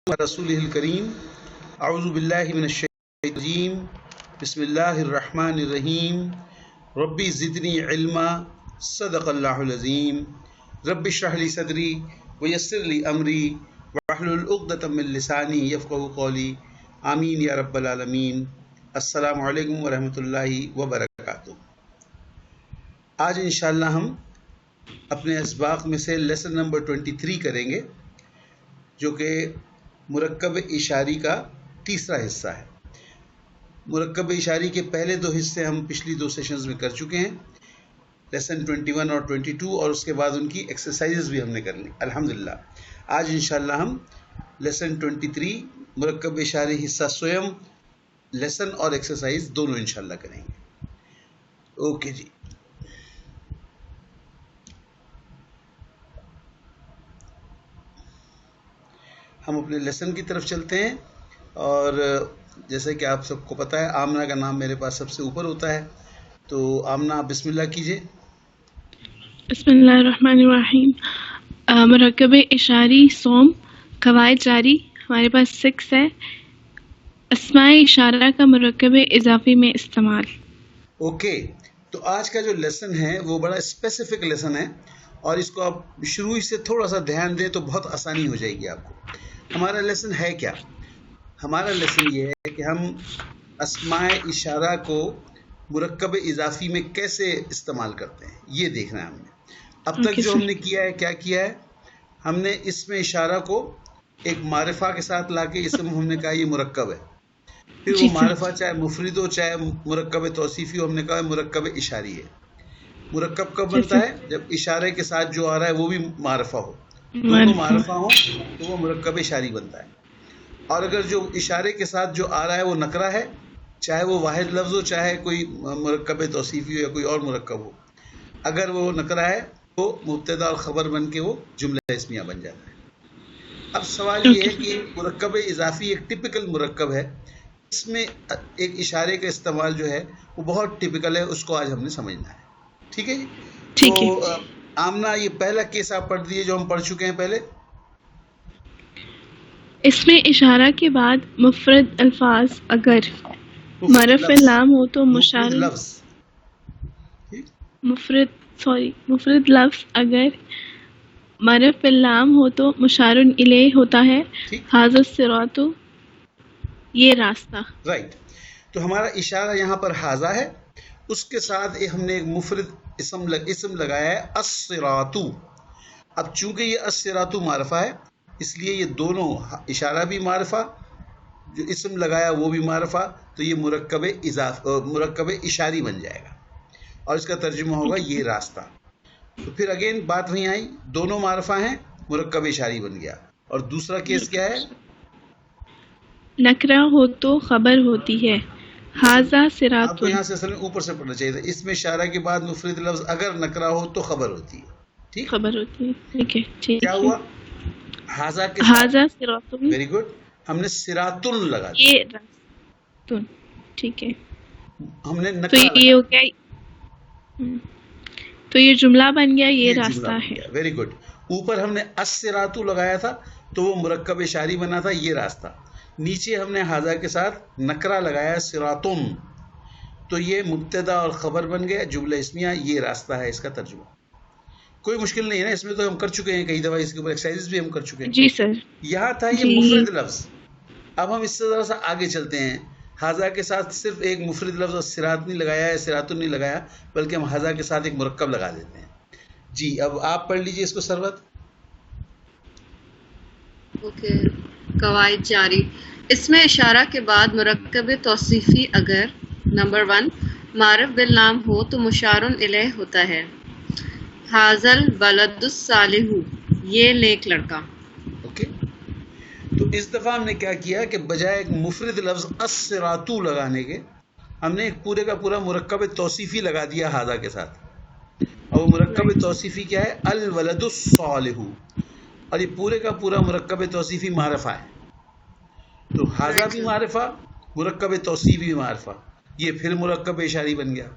رسولہ الکریم اعوذ باللہ من الشیطان الرجیم بسم اللہ الرحمن الرحیم ربی زدنی علما صدق اللہ العظیم رب اشرح لی صدری ویسر لی امری واحلل عقدۃ من لسانی یفقہوا قولی آمین یا رب العالمین۔ السلام علیکم ورحمۃ اللہ وبرکاتہ۔ آج انشاءاللہ ہم اپنے اسباق میں سے لیسن نمبر 23 کریں گے، جو کہ مرکب اشاری کا تیسرا حصہ ہے۔ مرکب اشاری کے پہلے دو حصے ہم پچھلی دو سیشنز میں کر چکے ہیں، لیسن 21 اور 22، اور اس کے بعد ان کی ایکسرسائزز بھی ہم نے کر لی الحمدللہ۔ آج انشاءاللہ ہم لیسن 23 مرکب اشاری حصہ سویم لیسن اور ایکسرسائز دونوں انشاءاللہ کریں گے۔ اوکے جی، ہم اپنے لیسن کی طرف چلتے ہیں، اور جیسے کہ آپ سب کو پتہ ہے آمنہ کا نام میرے پاس سب سے اوپر ہوتا ہے، تو آمنہ آپ بسم اللہ کیجئے۔ بسم اللہ الرحمن الرحیم۔ مرکب اشاری سوم قواعد جاری ہمارے پاس 6 ہے۔ اسماء اشارہ کا مرکب اضافی میں استعمال۔ اوکے، تو آج کا جو لیسن ہے وہ بڑا اسپیسیفک لیسن ہے، اور اس کو آپ شروع سے تھوڑا سا دھیان دیں تو بہت آسانی ہو جائے گی آپ کو۔ ہمارا لیسن ہے کیا؟ ہمارا لیسن یہ ہے کہ ہم اسماء اشارہ کو مرکب اضافی میں کیسے استعمال کرتے ہیں، یہ دیکھنا ہے ہم نے۔ اب تک جو ہم نے کیا ہے، کیا کیا ہے، ہم نے اسم اشارہ کو ایک معرفہ کے ساتھ لا کے اسم ہم نے کہا یہ مرکب ہے، پھر وہ معرفہ چاہے مفرد ہو چاہے مرکب توصیفی ہو، ہم نے کہا مرکب اشاری ہے۔ مرکب کب بنتا ہے؟ جب اشارے کے ساتھ جو آ رہا ہے وہ بھی معرفہ ہو، دونوں معرفہ ہوں تو وہ مرکب اشاری بنتا ہے۔ اور اگر جو اشارے کے ساتھ جو آ رہا ہے وہ نکرہ ہے، چاہے وہ واحد لفظ ہو چاہے کوئی مرکب توصیفی ہو یا کوئی اور مرکب ہو، اگر وہ نکرہ ہے تو مبتدا اور خبر بن کے وہ جملہ اسمیہ بن جاتا ہے۔ اب سوال یہ ہے کہ مرکب اضافی ایک ٹپیکل مرکب ہے، اس میں ایک اشارے کا استعمال جو ہے وہ بہت ٹپیکل ہے، اس کو آج ہم نے سمجھنا ہے۔ ٹھیک ہے جی؟ تو آمنہ یہ پہلا کیس آپ پڑھ دیجیے جو ہم پڑھ چکے ہیں پہلے۔ اس میں اشارہ کے بعد مفرد الفاظ اگر معرف لام ہو تو مشار مفرد لفظ اگر معرف لام ہو تو مشار الیہ ہوتا ہے۔ ھذا الصراط، یہ راستہ۔ رائٹ، تو ہمارا اشارہ یہاں پر ھذا ہے، اس کے ساتھ ہم نے ایک مفرد اسم لگایا ہے الصراط۔ اب چونکہ یہ الصراط معرفہ ہے، اس لیے یہ دونوں اشارہ بھی معرفہ، جو اسم لگایا وہ بھی معرفہ، تو یہ مرکب اشاری بن جائے گا، اور اس کا ترجمہ ہوگا یہ راستہ۔ تو پھر اگین بات وہیں آئی، دونوں معرفہ ہیں، مرکب اشاری بن گیا۔ اور دوسرا کیس کیا ہے؟ نکرہ ہو تو خبر ہوتی ہے۔ ھذا صراط، آپ کو یہاں سے اصل میں اوپر سے پڑھنا چاہیے تھا، اس میں اشارہ کے بعد مفرد لفظ اگر نکرہ ہو تو خبر ہوتی ہے۔ ٹھیک، خبر ہوتی ہے، ٹھیک ہے۔ کیا ہوا؟ ھذا کے ھذا صراط، ویری گڈ، ہم نے صراط لگا دیا، یہ راستہ، ٹھیک ہے۔ ہم نے تو نکرہ یہ ہو گیا، تو یہ جملہ بن گیا یہ راستہ ہے۔ Very good. اوپر ہم نے الصراط لگایا تھا تو وہ مرکب اشاری بنا تھا یہ راستہ، نیچے ہم نے ھذا کے ساتھ نکرہ لگایا صراطن، تو یہ مبتدا اور خبر بن گیا جملہ اسمیہ، یہ راستہ ہے اس کا ترجمہ۔ کوئی مشکل نہیں ہے نا، اس میں تو ہم کر چکے ہیں کئی دفعہ، اس کے اوپر ایکسرسائز بھی ہم کر چکے ہیں۔ جی سر۔ یہاں تھا یہ مفرد لفظ، اب ہم اس سے ذرا سا آگے چلتے ہیں۔ ھذا کے ساتھ صرف ایک مفرد لفظ الصراط نہیں لگایا ہے، صراط نہیں لگایا، بلکہ ہم ھذا کے ساتھ ایک مرکب لگا دیتے ہیں۔ جی اب آپ پڑھ لیجئے اس کو سربت۔ اوکے، قواعد جاری۔ اس میں اشارہ کے بعد مرکب توصیفی اگر نمبر 1 معرف باللام ہو تو مشار الیہ ہوتا ہے۔ ھذا الولد الصالح، یہ نیک لڑکا۔ اوکے، تو اس دفعہ ہم نے کیا کیا کہ بجائے ایک مفرد لفظ الصراط لگانے کے، ہم نے ایک پورے کا پورا مرکب توصیفی لگا دیا ھذا کے ساتھ، اور وہ مرکب توصیفی کیا ہے؟ الولد الصالح، اور یہ پورے کا پورا مرکب توصیفی معرفہ ہے، تو ھذا بھی معرفہ، مرکب توصیفی بھی معرفہ، یہ پھر مرکب اشاری بن گیا،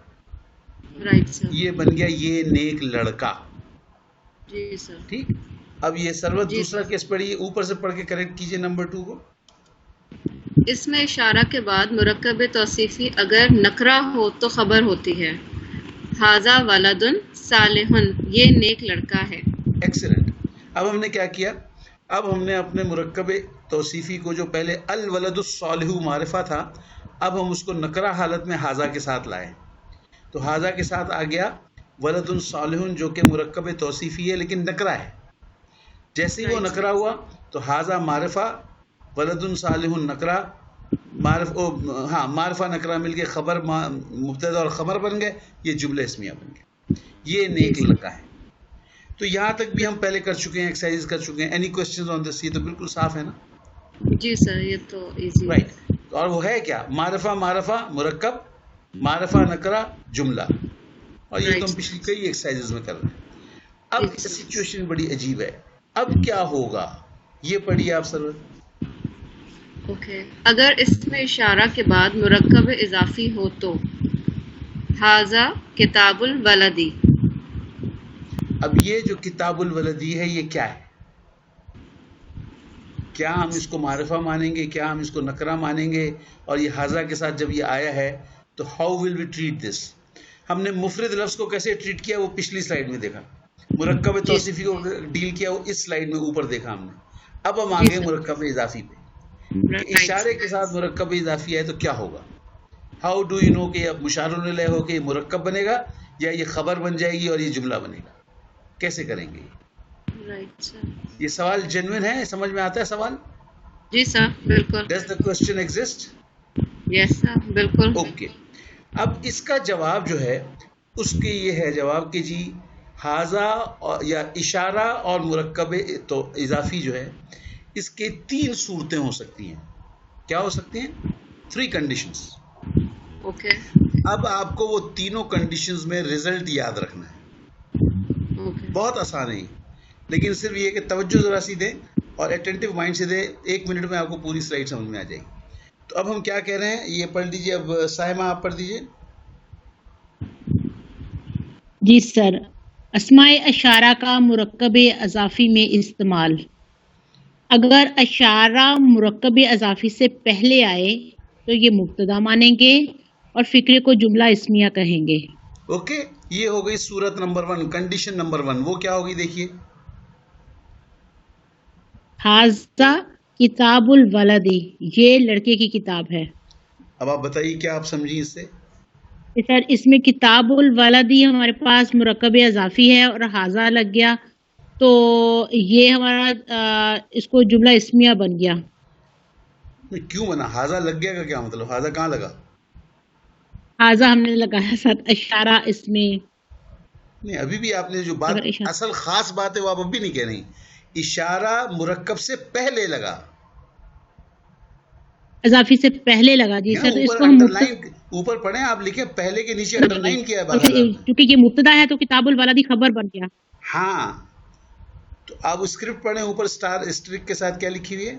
رائٹ سر۔ یہ بن گیا یہ نیک لڑکا۔ جی سر۔ ٹھیک، اب یہ سرورت جی دوسرا کیس پڑھیے، اوپر سے پڑھ کے کریکٹ کیجئے نمبر 2 کو. اس میں اشارہ کے بعد مرکب توصیفی اگر نکرہ ہو تو خبر ہوتی ہے. ھذا ولد صالح، یہ نیک لڑکا ہے. ایکسلنٹ. اب ہم نے کیا کیا؟ اب ہم نے اپنے مرکب توصیفی کو جو پہلے الولد الصالح معرفہ تھا، اب ہم اس کو نکرہ حالت میں ھذا کے ساتھ لائے. تو ھذا کے ساتھ آ گیا ولد صالح جو کہ مرکب توصیفی ہے لیکن نکرہ ہے. جیسے ہی وہ Right. نکرہ ہوا تو ھذا معرفہ، ولد صالح نکرہ، معرفہ نکرہ مل کے خبر مبتدا اور خبر بن گئے، یہ جملہ اسمیہ بن گئے. یہ نیک لڑکا ہے. تو یہاں تک بھی ہم پہلے کر چکے ہیں، ایکسرسائز کر چکے ہیں. اینی کوسچنز آن دس؟ یہ تو بالکل صاف ہے نا. جی سر، یہ تو ایزی ہے. رائٹ. اور وہ ہے کیا؟ معرفہ مرکب، معرفہ نکرہ جملہ. اور یہ تو ہم پچھلی کئی ایکسرسائزز میں کر رہے ہیں. اب سچویشن بڑی عجیب ہے. اب کیا ہوگا یہ پڑھیے آپ سر. اوکے، اگر اس میں اشارہ کے بعد مرکب اضافی ہو تو ھذا کتاب الولدی. اب یہ جو کتاب الولدی ہے یہ کیا ہے؟ کیا ہم اس کو معرفہ مانیں گے؟ کیا ہم اس کو نکرہ مانیں گے؟ اور یہ ھذا کے ساتھ جب یہ آیا ہے تو ہاؤ ول وی ٹریٹ دس؟ ہم نے مفرد لفظ کو کیسے ٹریٹ کیا وہ پچھلی سلائیڈ میں دیکھا. مرکب توصیفی کو ڈیل کیا وہ اس سلائیڈ میں اوپر دیکھا ہم نے. اب ہم آگے مرکب اضافی پہ. کہ اشارے کے ساتھ مرکب اضافی ہے تو کیا ہوگا؟ ہاؤ ڈو یو نو کہ اب مشار الیہ ہو کہ یہ مرکب بنے گا یا یہ خبر بن جائے گی اور یہ جملہ بنے گا؟ کیسے کریں گے؟ Right sir. یہ سوال جینوئن ہے؟ سمجھ میں آتا ہے سوال؟ جی سر، بالکل. Does the question exist? Yes sir, بالکل. اوکے. اب اس کا جواب جو ہے اس کے یہ ہے جواب کہ جی ھذا یا اشارہ اور مرکب تو اضافی جو ہے اس کے 3 صورتیں ہو سکتی ہیں. کیا ہو سکتی ہیں؟ 3 کنڈیشنز. اوکے. اب آپ کو وہ تینوں کنڈیشنز میں رزلٹ یاد رکھنا ہے. اوکے. بہت آسان ہے لیکن صرف یہ کہ توجہ ذرا سی دیں اور اٹینٹو مائنڈ سے دیں. 1 منٹ میں آپ کو پوری سلائیڈ سمجھ میں آ جائے گی. تو اب ہم کیا کہہ رہے ہیں یہ پڑھ لیجئے. اب صاحبہ آپ پڑھ دیجئے. جی سر. اسماء اشارہ کا مرکب اضافی میں استعمال. اگر اشارہ مرکب اضافی سے پہلے آئے تو یہ مبتدا مانیں گے اور فکرے کو جملہ اسمیہ کہیں گے. اوکے. یہ ہو گئی صورت نمبر 1، کنڈیشن نمبر 1. وہ کیا ہوگی دیکھیے؟ ھذا کتاب الولدی، یہ لڑکے کی کتاب ہے. اب آپ بتائیے کیا آپ سمجھی اس سے؟ سر اس میں کتاب الولدی ہمارے پاس مرکب اضافی ہے اور ھذا لگ گیا تو یہ ہمارا اس کو جملہ اسمیہ بن گیا. کیوں بنا؟ ھذا لگ گیا کا کیا مطلب؟ ھذا کہاں لگا؟ ھذا ہم نے لگایا ساتھ اشارہ اس میں. نہیں، ابھی بھی آپ نے جو بات اصل خاص بات ہے وہ آپ اب بھی نہیں کہہ رہی. اشارہ مرکب سے پہلے لگا، اضافی سے پہلے لگا. جی سر. اس کو ہم اوپر پڑھیں آپ، لکھیں پہلے کے نیچے انڈر لائن کیا ہے کیونکہ یہ مبتدا ہے تو کتاب الولدی خبر بن گیا. ہاں تو آپ اسکرپٹ پڑھیں، اوپر اسٹار اسٹرک کے ساتھ کیا لکھی ہوئی ہے؟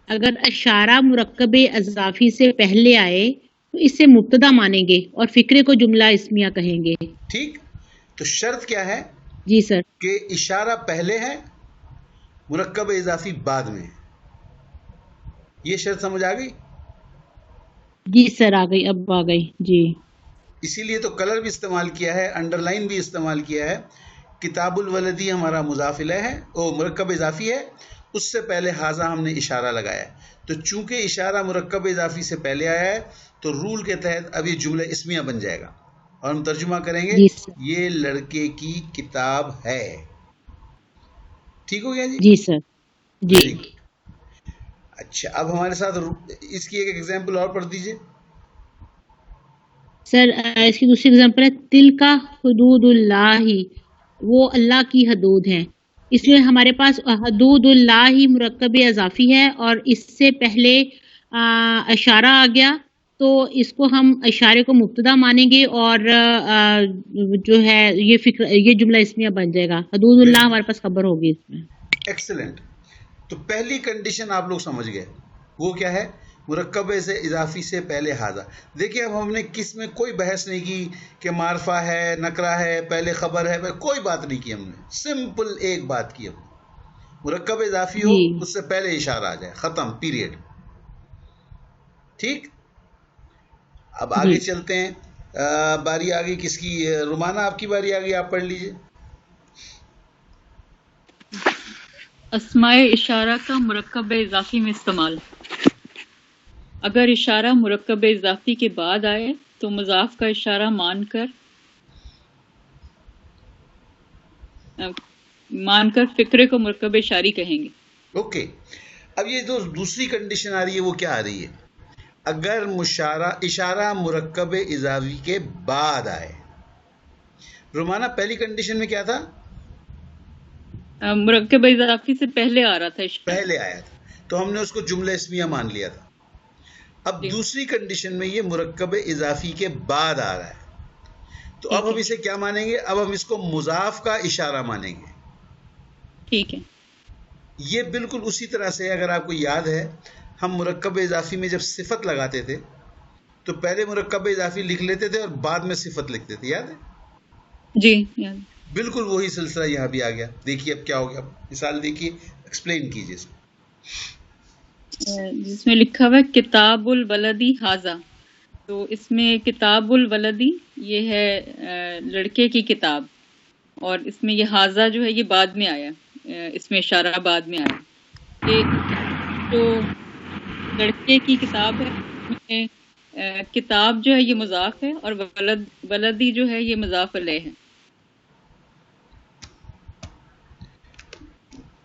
اگر اشارہ مرکب اضافی سے پہلے آئے تو اس سے مبتدا مانیں گے اور فکرے کو جملہ اسمیہ کہیں گے. ٹھیک. تو شرط کیا ہے؟ جی سر. کہ اشارہ پہلے ہے، مرکب اضافی بعد میں. یہ شرط سمجھ آ گئی؟ جی سر آ گئی، اب آ گئی. جی. اسی لیے تو کلر بھی استعمال کیا ہے، انڈر لائن بھی استعمال کیا ہے. کتاب الولدی ہمارا مضاف الیہ ہے، وہ مرکب اضافی ہے، اس سے پہلے ھذا ہم نے اشارہ لگایا ہے. تو چونکہ اشارہ مرکب اضافی سے پہلے آیا ہے تو رول کے تحت اب یہ جملہ اسمیہ بن جائے گا اور ہم ترجمہ کریں گے یہ لڑکے کی کتاب ہے. ٹھیک ہو گیا جی؟ جی سر. جی. اچھا، اب ہمارے ساتھ اس کی ایک ایگزامپل اور پڑھ دیجئے. سر اس کی دوسری ایگزامپل ہے تلک حدود اللہ، وہ اللہ کی حدود ہیں. اس میں ہمارے پاس حدود اللہ مرکب اضافی ہے اور اس سے پہلے اشارہ آ گیا تو اس کو ہم اشارے کو مبتدا مانیں گے اور جو ہے یہ جملہ اسمیہ بن جائے گا. حدود اللہ ہمارے پاس خبر ہوگی اس میں. ایکسلنٹ. تو پہلی کنڈیشن آپ لوگ سمجھ گئے، وہ کیا ہے؟ مرکب سے اضافی سے پہلے حاضہ. دیکھیں اب ہم نے کس میں کوئی بحث نہیں کی کہ معرفہ ہے نکرہ ہے پہلے خبر ہے, کوئی بات نہیں کی ہم نے, سمپل ایک بات کی ہم نے, مرکب اضافی ہو اس سے پہلے اشارہ آ جائے, ختم, پیریڈ. ٹھیک, اب آگے چلتے ہیں. باری آ گئی کس کی؟ رومانہ آپ کی باری آ گئی, آپ پڑھ لیجئے. اسماء اشارہ کا مرکب اضافی میں استعمال. اگر اشارہ مرکب اضافی کے بعد آئے تو مضاف کا اشارہ مان کر فکرے کو مرکب اشاری کہیں گے. اوکے, اب یہ جو دوسری کنڈیشن آ رہی ہے وہ کیا آ رہی ہے؟ اگر اشارہ مرکب اضافی کے بعد آئے. رومانہ پہلی کنڈیشن میں کیا تھا؟ مرکب اضافی سے پہلے آ رہا تھا اشارہ, پہلے آیا تھا تو ہم نے اس کو جملہ اسمیہ مان لیا تھا. اب دوسری کنڈیشن میں یہ مرکب اضافی کے بعد آ رہا ہے تو اب ہم اسے کیا مانیں گے؟ اب ہم اس کو مضاف کا اشارہ مانیں گے. ٹھیک ہے, یہ بالکل اسی طرح سے اگر آپ کو یاد ہے ہم مرکب اضافی میں جب صفت لگاتے تھے تو پہلے مرکب اضافی لکھ لیتے تھے اور بعد میں صفت لکھتے تھے, یاد ہے؟ جی یاد. بالکل وہی سلسلہ یہاں بھی آ گیا. دیکھیے اب کیا ہو گیا, مثال دیکھیے, ایکسپلین کیجیے اس میں. جس میں لکھا ہوا ہے کتاب الولدی حاضہ, تو اس میں کتاب الولدی یہ ہے لڑکے کی کتاب, اور اس میں یہ حاضہ جو ہے یہ بعد میں آیا, اس میں اشارہ بعد میں آیا کہ جو لڑکے کی کتاب ہے اس میں کتاب جو ہے یہ مضاف ہے اور ولدی جو ہے یہ مضاف علیہ ہے.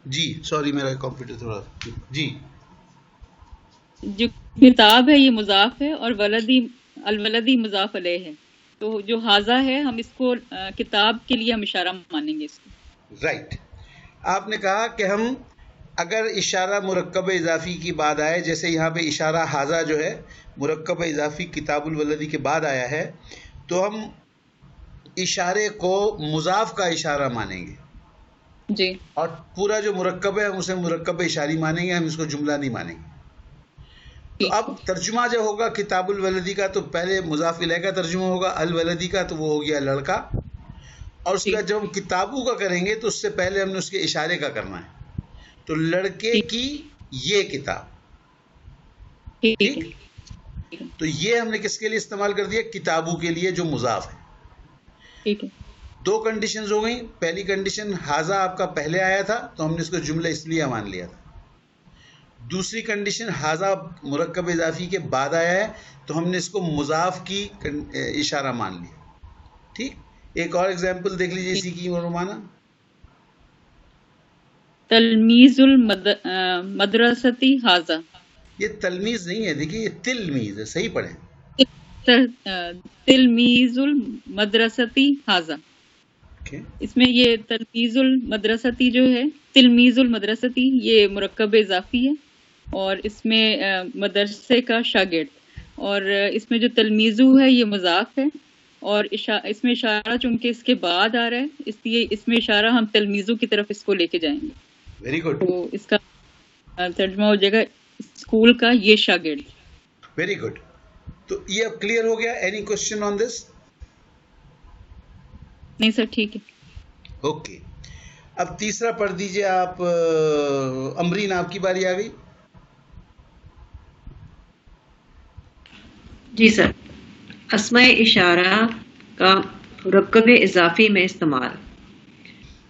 جی سوری میرا کمپیوٹر تھوڑا, جی جو کتاب ہے یہ مضاف ہے اور الولدی مضاف علیہ ہے, تو جو حاضہ ہے ہم اس کو کتاب کے لیے ہم اشارہ مانیں گے اس کو. رائٹ, آپ نے کہا کہ ہم اگر اشارہ مرکب اضافی کی بعد آئے, جیسے یہاں پہ اشارہ حاضہ جو ہے مرکب اضافی کتاب الولدی کے بعد آیا ہے, تو ہم اشارے کو مضاف کا اشارہ مانیں گے جی, اور پورا جو مرکب ہے ہم اسے مرکب اشاری مانیں گے, ہم اس کو جملہ نہیں مانیں گے. تو اب ترجمہ جو ہوگا کتاب الولدی کا تو پہلے مضاف الیہ کا ترجمہ ہوگا, الولدی کا تو وہ ہو گیا لڑکا, اور اس کا جب ہم کتابوں کا کریں گے تو اس سے پہلے ہم نے اس کے اشارے کا کرنا ہے, تو لڑکے کی یہ کتاب. ٹھیک, تو یہ ہم نے کس کے لیے استعمال کر دیا؟ کتابوں کے لیے جو مضاف ہے. ٹھیک ہے, دو کنڈیشنز ہو گئیں. پہلی کنڈیشن حاضہ آپ کا پہلے آیا تھا تو ہم نے اس کو جملہ اسمیہ مان لیا تھا. دوسری کنڈیشن حاضہ مرکب اضافی کے بعد آیا ہے تو ہم نے اس کو مضاف کی اشارہ مان لیا. ٹھیک, ایک اور ایگزامپل دیکھ لیجیے اسی کی. رومانہ تلمیذ المدرستی حاضہ, یہ تلمیذ نہیں ہے, دیکھیے یہ تلمیذ ہے, صحیح پڑھیں. تلمیذ المدرستی حاضہ, اس میں یہ تلمیذ المدرستی جو ہے, تلمیذ المدرستی یہ مرکب اضافی ہے اور اس میں مدرسے کا شاگرد, اور اس میں جو تلمیذو ہے یہ مضاف ہے اور اس میں اشارہ چونکہ اس کے بعد آ رہا ہے اس لیے اس میں اشارہ ہم تلمیذو کی طرف اس کو لے کے جائیں گے. ویری گڈ, تو اس کا ترجمہ ہو جائے گا اسکول کا یہ شاگرد. ویری گڈ, تو یہ اب کلیئر ہو گیا. اینی کوشچن آن دس؟ نہیں سر, ٹھیک ہے. اوکے, اب تیسرا پڑھ دیجئے آپ. امرین آپ کی باری آ گئی. جی سر, اسماء اشارہ کا مرکب اضافی میں استعمال.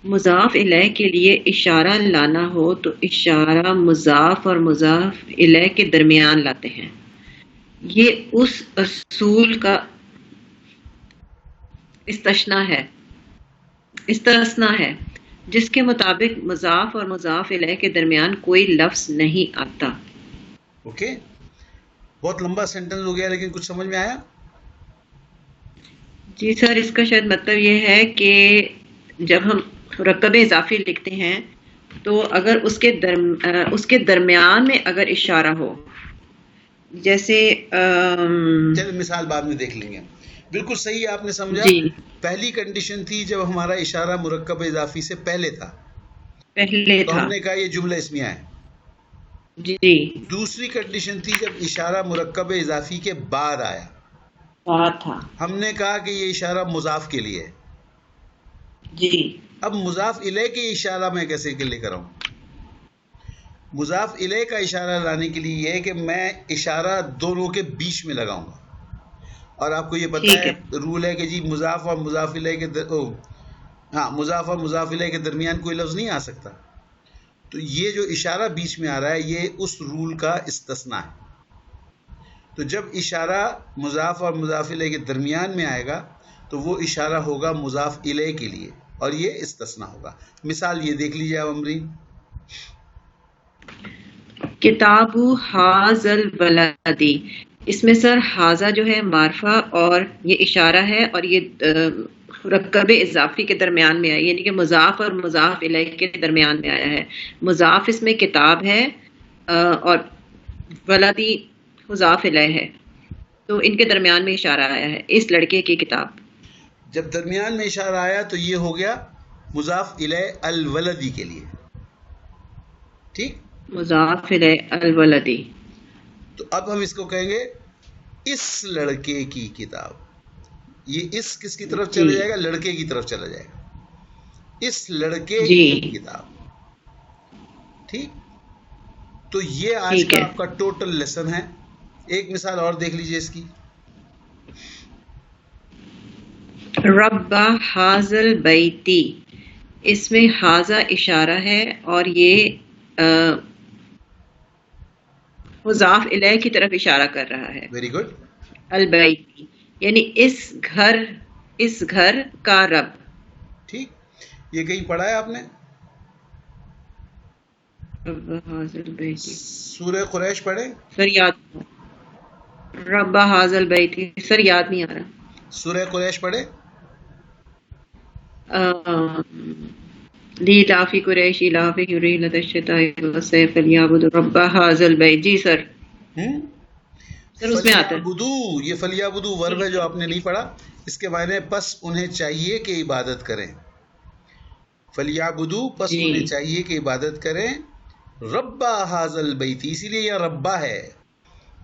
مضاف الیہ کے لیے اشارہ لانا ہو تو اشارہ مضاف اور مضاف الیہ کے درمیان لاتے ہیں. یہ اس اصول کا استثنا ہے جس کے مطابق مضاف اور مضاف الیہ کے درمیان کوئی لفظ نہیں آتا. اوکے, بہت لمبا سینٹنس ہو گیا لیکن کچھ سمجھ میں آیا؟ جی سر, اس کا شاید مطلب یہ ہے کہ جب ہم مرکب اضافی لکھتے ہیں تو اگر اس کے درمیان میں اگر اشارہ ہو, جیسے چلے مثال بعد میں دیکھ لیں گے. بالکل صحیح آپ نے سمجھا. جی, پہلی کنڈیشن تھی جب ہمارا اشارہ مرکب اضافی سے پہلے تھا, پہلے تو تھا. ہم نے کہا یہ جملہ اسمیہ ہے. جی دوسری کنڈیشن تھی جب اشارہ مرکب اضافی کے بعد آیا، بات تھا ہم نے کہا کہ یہ اشارہ مضاف کے لیے ہے. جی. اب مضاف الیہ کے اشارہ میں کیسے لے کر آؤں؟ مضاف الیہ کا اشارہ لانے کے لیے یہ ہے کہ میں اشارہ دونوں کے بیچ میں لگاؤں گا، اور آپ کو یہ پتہ ٹھیک ہے رول ہے کہ جی مضاف اور مضاف الیہ کے مضاف اور مضاف الیہ کے درمیان کوئی لفظ نہیں آ سکتا. تو یہ جو اشارہ بیچ میں آ رہا ہے یہ اس رول کا استثناء ہے. تو جب اشارہ مضاف اور مضاف الیہ کے درمیان میں آئے گا تو وہ اشارہ ہوگا مضاف الیہ کے لیے اور یہ استثناء ہوگا. مثال یہ دیکھ لیجیے آپ امرین. کتاب حاض البلدی، اس میں سر حاضہ جو ہے معرفہ اور یہ اشارہ ہے، اور یہ مرکب اضافی کے درمیان میں آیا، یعنی کہ مضاف اور مضاف الیہ کے درمیان میں آیا ہے. مضاف اس میں کتاب ہے اور ولدی مضاف الیہ ہے، تو ان کے درمیان میں اشارہ آیا ہے، اس لڑکے کی کتاب. جب درمیان میں اشارہ آیا تو یہ ہو گیا مضاف الیہ الولدی کے لیے. ٹھیک، مضاف الیہ الولدی. تو اب ہم اس کو کہیں گے اس لڑکے کی کتاب. یہ اس کس کی طرف چلا جائے گا؟ لڑکے کی طرف چلا جائے گا. اس لڑکے کی کتاب. ٹھیک، تو یہ آج کا آپ کا ٹوٹل لیسن ہے. ایک مثال اور دیکھ لیجئے اس کی. رب حاضل بیتی، اس میں حاضہ اشارہ ہے اور یہ مضاف الیہ کی طرف اشارہ کر رہا ہے. Very good. البیتی یعنی اس گھر کا رب. ٹھیک، یہ کہیں پڑھا ہے آپ نے؟ رب حاضل بیتی سورہ قریش پڑھے؟ سر یاد، رب حاضل بیتی سر یاد نہیں آ رہا. سورہ قریش پڑھے؟ لِإِلَافِ قُرَيْشٍ إِيلَافِهِمْ رِحْلَةَ الشِّتَاءِ وَالصَّيْفِ فَلْيَعْبُدُوا رَبَّ هَٰذَا الْبَيْتِ. جی سر اس میں آتا ہے فلیعبدوا، یہ فلیعبدوا ورب ہے جو آپ نے نہیں پڑھا، اس کے معنی پس انہیں چاہیے کہ عبادت کریں. فلیعبدوا پس انہیں چاہیے کہ عبادت کریں. رب ھذا البیت، اسی لیے یہ ربا ہے،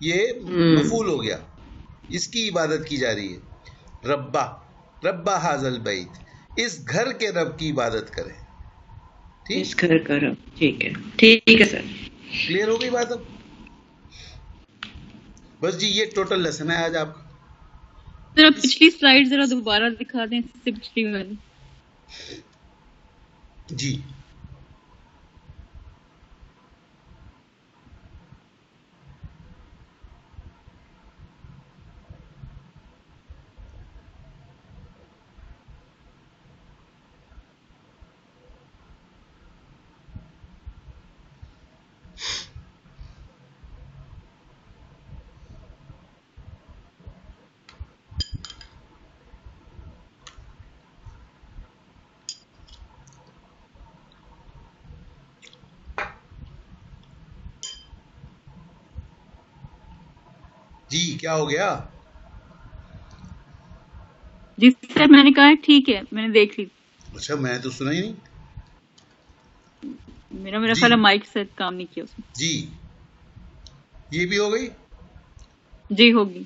یہ مفعول ہو گیا، اس کی عبادت کی جا رہی ہے. رب ھذا البیت، اس گھر کے رب کی عبادت کریں. ٹھیک، اس گھر کا رب. ٹھیک ہے، ٹھیک ہے سر. کلیئر ہو گئی بات اب؟ بس جی یہ ٹوٹل لیسن ہے آج آپ کا. ذرا پچھلی سلائیڈ ذرا دوبارہ دکھا دیں، اس سے پچھلی والی. جی جی کیا ہو گیا؟ جی سر میں نے کہا ٹھیک ہے، میں نے دیکھ لی. اچھا میں تو سنا ہی نہیں. میرا خیال ہے مائک سے کام نہیں کیا اس میں. جی یہ بھی ہو گئی؟ جی ہوگی.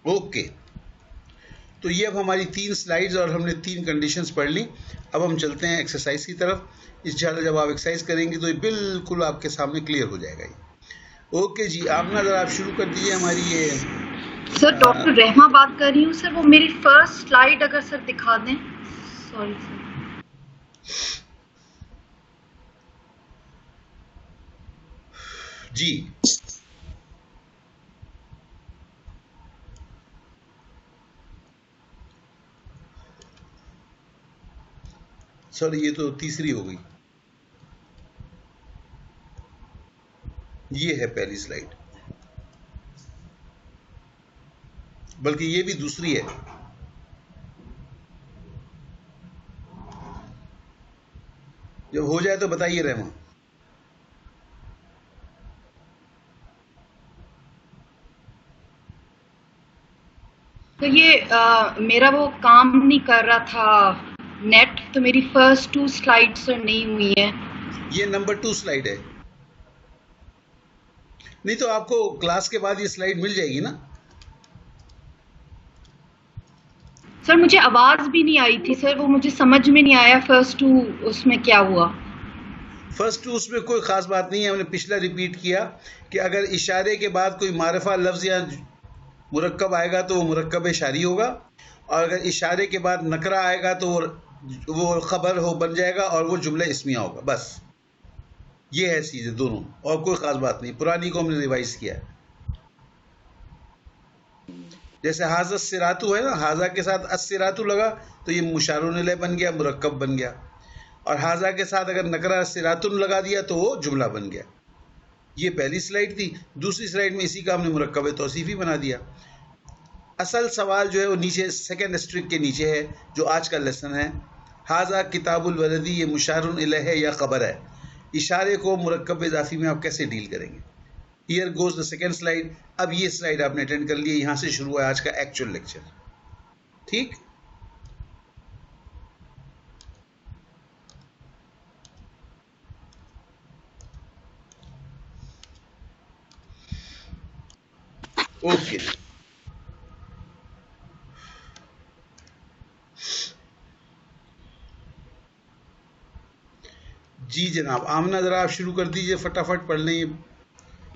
اوکے، تو یہ اب ہماری 3 سلائیڈز اور ہم نے 3 کنڈیشنز پڑھ لی. اب ہم چلتے ہیں ایکسرسائز کی طرف. انشاءاللہ جب آپ ایکسرسائز کریں گے تو یہ بالکل آپ کے سامنے کلیئر ہو جائے گا. اوکے جی آمنہ ذرا آپ شروع کر دیجیے ہماری یہ. سر ڈاکٹر رحمہ بات کر رہی ہوں سر، وہ میری فرسٹ سلائیڈ اگر سر دکھا دیں. Sorry sir. جی سر یہ تو تیسری ہو گئی، یہ ہے پہلی سلائیڈ، بلکہ یہ بھی دوسری ہے. جب ہو جائے تو بتائیے رحمان. تو یہ میرا وہ کام نہیں کر رہا تھا نیٹ، تو میری فرسٹ 2 سلائیڈ سر نہیں ہوئی ہیں. یہ نمبر 2 سلائیڈ ہے. نہیں تو آپ کو کلاس کے بعد یہ سلائیڈ مل جائے گی نا. سر مجھے آواز بھی نہیں آئی تھی سر, وہ مجھے سمجھ میں نہیں آیا فرسٹ ٹو اس میں کیا ہوا. فرسٹ ٹو اس میں کوئی خاص بات نہیں ہے, ہم نے پچھلا ریپیٹ کیا کہ اگر اشارے کے بعد کوئی معرفہ لفظ یا مرکب آئے گا تو وہ مرکب اشاری ہوگا, اور اگر اشارے کے بعد نکرہ آئے گا تو وہ خبر ہو بن جائے گا اور وہ جملہ اسمیہ ہوگا. بس یہ ہے چیزیں دونوں, اور کوئی خاص بات نہیں. پرانی کو ہم نے ریوائز کیا ہے. جیسے حاضر سراتو ہے نا, حاضہ کے ساتھ السراتو لگا تو یہ مشار الیہ بن گیا, مرکب بن گیا, اور حاضہ کے ساتھ اگر نکرہ سراتن لگا دیا تو وہ جملہ بن گیا. یہ پہلی سلائیڈ تھی. دوسری سلائیڈ میں اسی کا ہم نے مرکب توصیفی بنا دیا. اصل سوال جو ہے وہ نیچے سیکنڈ اسٹرک کے نیچے ہے جو آج کا لیسن ہے. حاضہ کتاب الولدی, یہ مشار الیہ ہے یا خبر ہے. اشارے کو مرکب اضافی میں آپ کیسے ڈیل کریں گے. Here goes the second slide. اب یہ سلائیڈ آپ نے اٹینڈ کر لی ہے, یہاں سے شروع ہے آج کا ایکچوئل لیکچر. ٹھیک, اوکے. جی جناب, آمنہ ذرا آپ شروع کر دیجئے, فٹافٹ پڑھ لیں,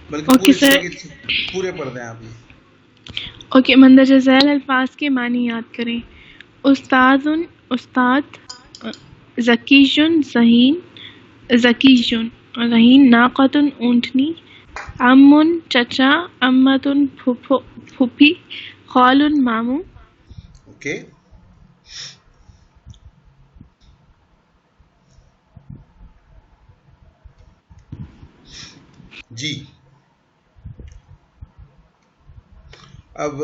بلکہ پورے پڑھ دیں آپ. اوکے, مندرجہ ذیل الفاظ کے معنی یاد کریں. استاذن استاد, ذکیٌ ذہین, ذکیٌ ذہین, ناقۃ اونٹنی, عمٌ چچا, عمۃ پھوپھی, خالٌ ماموں. اوکے, جی. اب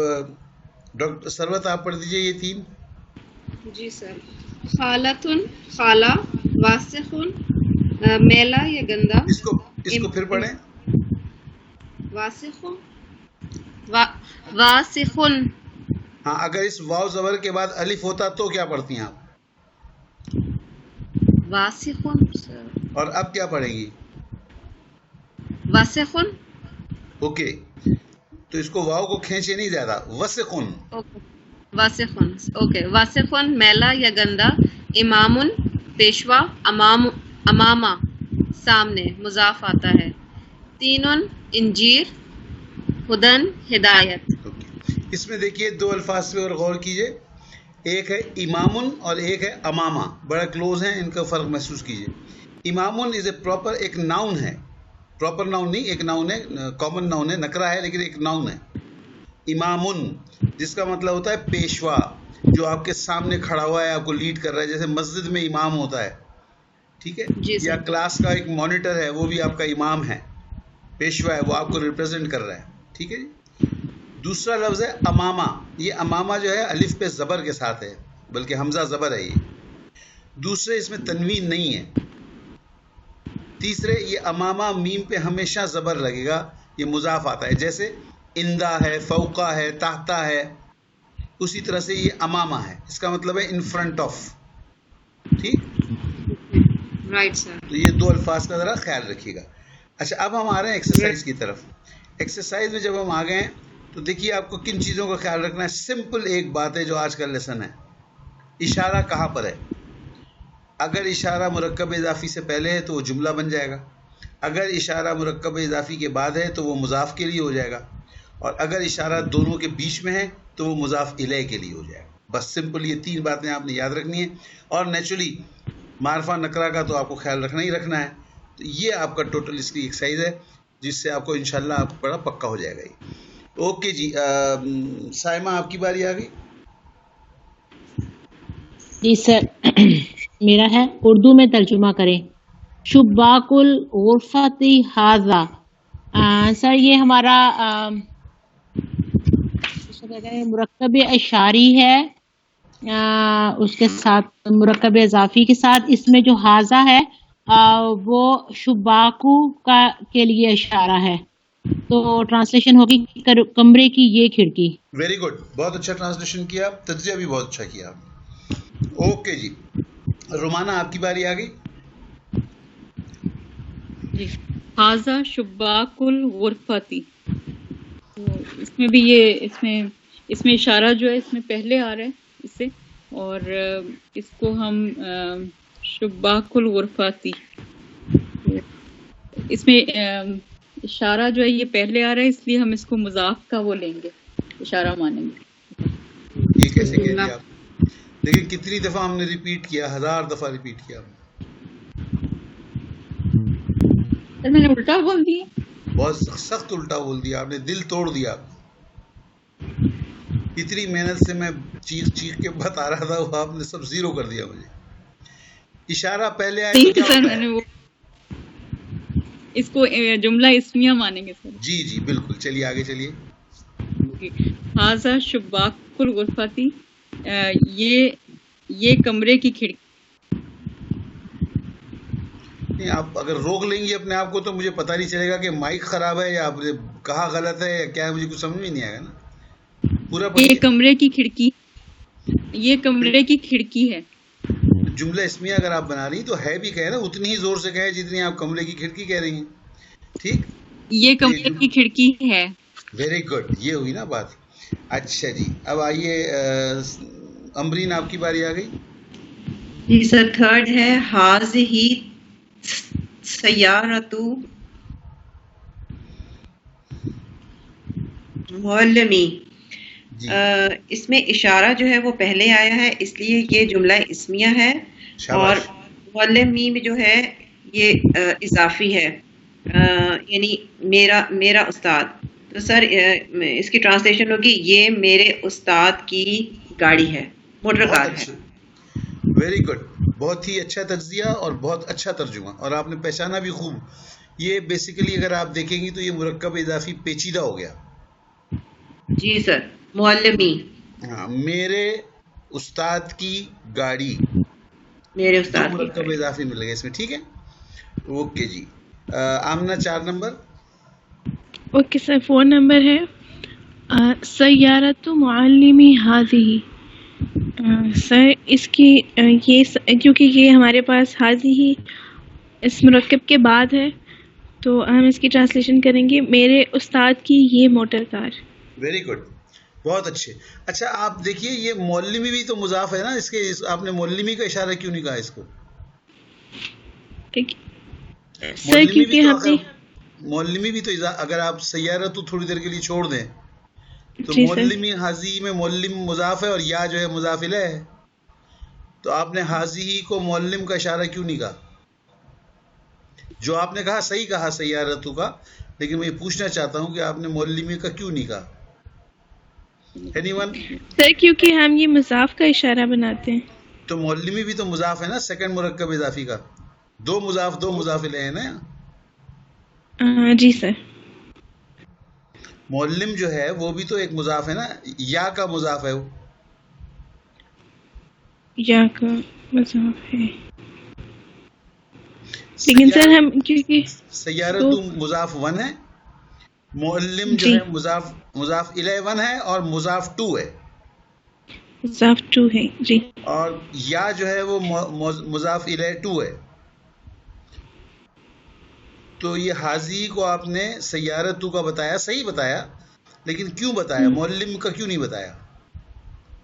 ڈاکٹر ثروت آپ پڑھ دیجئے یہ تین. جی سر. خالتن خالہ, واسخن میلا یا گندا. اس کو پھر پڑھیں. واسخن واسخن. ہاں, اگر اس واو زبر کے بعد الف ہوتا تو کیا پڑھتی ہیں آپ؟ واسخن سر. اور اب کیا پڑھیں گی؟ واسخن. اوکے, تو اس کو واو کو کھینچے نہیں زیادہ. وسخن. واسخن. اوکے. واسخن میلا یا گندا. امامن پیشوا, امامہ سامنے, مضاف آتا ہے. تینن انجیر, ہدن ہدایت. اس میں دیکھیے دو الفاظ پہ اور غور کیجئے. ایک ہے امامن اور ایک ہے امامہ, بڑا کلوز ہیں, ان کا فرق محسوس کیجئے. امامن از اے پراپر, ایک ناؤن ہے, پراپر ناؤن نہیں, ایک ناؤن ہے, کامن ناؤن ہے, نکرہ ہے لیکن ایک ناؤن ہے. امامن جس کا مطلب ہوتا ہے پیشوا, جو آپ کے سامنے کھڑا ہوا ہے, آپ کو لیڈ کر رہا ہے, جیسے مسجد میں امام ہوتا ہے, ٹھیک ہے, یا کلاس کا ایک مانیٹر ہے, وہ بھی آپ کا امام ہے, پیشوا ہے, وہ آپ کو ریپرزینٹ کر رہا ہے, ٹھیک ہے جی. دوسرا لفظ ہے امامہ. یہ امامہ جو ہے الف پہ زبر کے ساتھ ہے, بلکہ حمزہ زبر ہے یہ. دوسرے اس میں تنوین نہیں ہے. تیسرے یہ امامہ میم پہ ہمیشہ زبر لگے گا, یہ مضاف آتا ہے, جیسے اندہ ہے, فوقہ ہے, تحتہ ہے, اسی طرح سے یہ امامہ ہے, اس کا مطلب ہے ان فرنٹ آف. ٹھیک, رائٹ سر. تو یہ دو الفاظ کا ذرا خیال رکھیے گا. اچھا, اب ہم آ رہے ہیں ایکسرسائز کی طرف. ایکسرسائز میں جب ہم آ گئے ہیں تو دیکھیے آپ کو کن چیزوں کا خیال رکھنا ہے. سمپل ایک بات ہے جو آج کا لیسن ہے, اشارہ کہاں پر ہے. اگر اشارہ مرکب اضافی سے پہلے ہے تو وہ جملہ بن جائے گا, اگر اشارہ مرکب اضافی کے بعد ہے تو وہ مضاف کے لیے ہو جائے گا, اور اگر اشارہ دونوں کے بیچ میں ہے تو وہ مضاف الیہ کے لیے ہو جائے گا. بس سمپل یہ تین باتیں آپ نے یاد رکھنی ہیں. اور نیچرلی معرفہ نکرہ کا تو آپ کو خیال رکھنا ہی رکھنا ہے. تو یہ آپ کا ٹوٹل اس کی ایکسرسائز ہے, جس سے آپ کو انشاءاللہ آپ بڑا پکا ہو جائے گا یہ. اوکے جی, سائمہ آپ کی باری آ گئی. جی سر, میرا ہے, اردو میں ترجمہ کریں. شباک الغرفۃ ھذا. سر یہ ہمارا مرکب اشاری ہے, اس کے ساتھ مرکب اضافی کے ساتھ. اس میں جو ھذا ہے وہ شباکو کا کے لیے اشارہ ہے, تو ٹرانسلیشن ہوگی کمرے کی یہ کھڑکی. ویری گڈ, بہت اچھا ٹرانسلیشن کیا, تجزیہ بھی بہت اچھا کیا. اوکے جی, رومانہ آپ کی باری آ گئی. حاذا شباک الغرفتی، تو اس میں بھی یہ اس میں اشارہ جو ہے اس میں پہلے آ رہا ہے اس سے، اور اس کو ہم شباک الغرفتی، اس میں اشارہ جو ہے یہ پہلے آ رہا ہے، اس لیے ہم اس کو مضاف کا وہ لیں گے، اشارہ مانیں گے. یہ کیسے کہہ دیا آپ؟ لیکن کتنی دفعہ ہم نے ریپیٹ کیا؟ 1000 دفعہ ریپیٹ کیا. سر میں نے الٹا بول دیا، بہت سخت الٹا بول دیا آپ نے، دل توڑ دیا. اتنی محنت سے میں چیخ کے بتا رہا تھا، وہ آپ نے سب زیرو کر دیا مجھے. اشارہ پہلے آئے تو کیا ہوتا ہے؟ اس کو جملہ اسمیہ مانیں گے سر. جی بالکل. چلیے آگے چلیے. حاذا شباک الغرفتی، یہ کمرے کی کھڑکی. نہیں، آپ اگر روک لیں گے اپنے آپ کو تو مجھے پتہ نہیں چلے گا کہ مائک خراب ہے یا آپ نے کہا غلط ہے یا کیا ہے، مجھے کچھ سمجھ میں نہیں آئے گا نا. پورا یہ کمرے کی کھڑکی، یہ کمرے کی کھڑکی ہے. جملہ اسمیہ اگر آپ بنا رہی تو ہے بھی کہے نا، اتنی ہی زور سے کہے جتنی آپ کمرے کی کھڑکی کہہ رہی ہیں. ٹھیک، یہ کمرے کی کھڑکی ہے. ویری گڈ، یہ ہوئی نا بات. اچھا جی، اب آئیے امرین، آپ کی باری آ گئی. جی سر، تھرڈ ہے حاذہ سیارۃ معلمی. اس میں اشارہ جو ہے وہ پہلے آیا ہے، اس لیے یہ جملہ اسمیہ ہے، اور معلمی میں جو ہے یہ اضافی ہے، یعنی میرا استاد. تو سر اس کی ٹرانسلیشن ہوگی یہ میرے استاد کی گاڑی ہے، موٹر کار ہے. ویری گڈ، بہت ہی اچھا تجزیہ اور بہت اچھا ترجمہ، اور آپ نے پہچانا بھی خوب. یہ بیسیکلی اگر آپ دیکھیں گی تو یہ مرکب اضافی پیچیدہ ہو گیا. جی سر، معلمی. ہاں، میرے استاد کی گاڑی، میرے استاد مرکب اضافی مل گیا اس میں. ٹھیک ہے، اوکے جی. Amna 4 number. Okay sir, 4 number ہے سیارۃ معلمی حاذہ. سر اس کی یہ کیونکہ یہ ہمارے پاس حاذہ اس مرکب کے بعد ہے تو ہم اس کی ٹرانسلیشن کریں گے میرے استاد کی یہ موٹر کار. ویری گڈ، بہت اچھے. اچھا آپ دیکھیے، یہ معلمی بھی تو مضاف ہے نا، اس کے آپ نے معلمی کا اشارہ کیوں نہیں کہا اس کو؟ سر کیونکہ ہم نے معلمی بھی تو اگر آپ سیارت تو تھوڑی دیر کے لیے چھوڑ دیں تو معلمی حاذی میں معلم مضاف ہے اور یا جو ہے مضاف الیہ ہے، تو آپ نے حاذی کو معلم کا اشارہ کیوں نہیں کہا؟ جو آپ نے کہا صحیح کہا سیارتو کا، لیکن میں یہ پوچھنا چاہتا ہوں کہ آپ نے معلمی کا کیوں نہیں کہا؟ Any one? سر کیونکہ ہم یہ مضاف کا اشارہ بناتے ہیں. تو معلمی بھی تو مضاف ہے نا، سیکنڈ مرکب اضافی کا. دو مضاف الیہ ہیں نا. جی سر. معلم جو ہے وہ بھی تو ایک مضاف ہے نا، یا کا مضاف ہے، وہ یا کا مضاف ہے. لیکن سر ہم کیونکہ سیارت مضاف 1 ہے، معلم جو ہے مضاف الیہ 1 ہے اور مضاف 2 ہے. مضاف 2 ہے جی. اور یا جو ہے وہ مضاف الیہ 2 ہے. تو یہ حاذی کو آپ نے سیارت 2 کا بتایا، صحیح بتایا، لیکن کیوں بتایا؟ معلم کا کیوں نہیں بتایا؟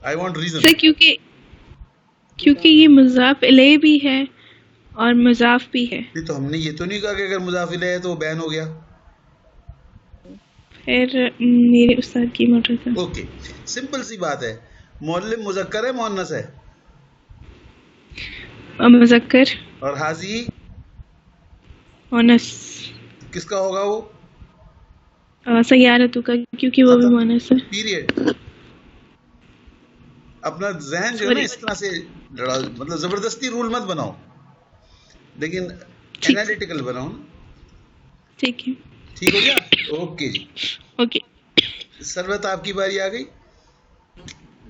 I want reason. سر کیونکہ یہ مضاف الیہ بھی ہے اور مضاف بھی ہے. تو ہم نے یہ تو نہیں کہا کہ اگر مضاف الیہ ہے تو وہ بین ہو گیا. پھر میرے استاد کی موٹر کا. اوکے، سمپل سی بات ہے. معلم مذکر ہے مؤنث ہے؟ مذکر. اور حاذی مؤنث. کس کا ہوگا وہ؟ سیارتو کا، کیونکہ وہ بھی مؤنث ہے. پیریڈ. اپنا ذہن جو ہے نا اس طرح سے لڑا، مطلب زبردستی رول مت بناؤ، لیکن انالیٹیکل بناؤ. ٹھیک ہے، ٹھیک ہو گیا. اوکے جی. اوکے سروت، آپ کی باری آ گئی.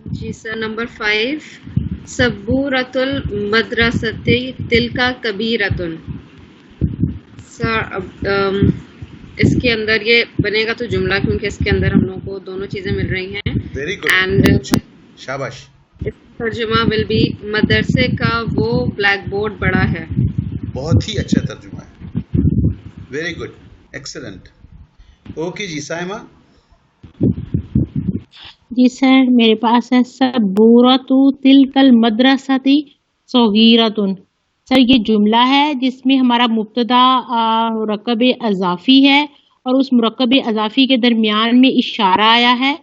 جی سر، نمبر 5 سبورۃ المدرسۃ تلک کبیرۃ. سر اس کے اندر یہ بنے گا تو جملہ، کیونکہ اس کے اندر ہم لوگوں کو دونوں چیزیں مل رہی ہیں. ویری گڈ، اینڈ شاباش. ترجمہ ول بی مدرسے کا وہ بلیک بورڈ بڑا ہے. بہت ہی اچھا ترجمہ ہے، ویری گڈ, ایکسلنٹ. اوکے جی, سائمہ. جی سر, میرے پاس ہے سبورۃ تلک المدرسۃ صغیرۃ. سر یہ جملہ ہے جس میں ہمارا مبتدا مرکب اضافی ہے اور اس مرکب اضافی کے درمیان میں اشارہ آیا ہے,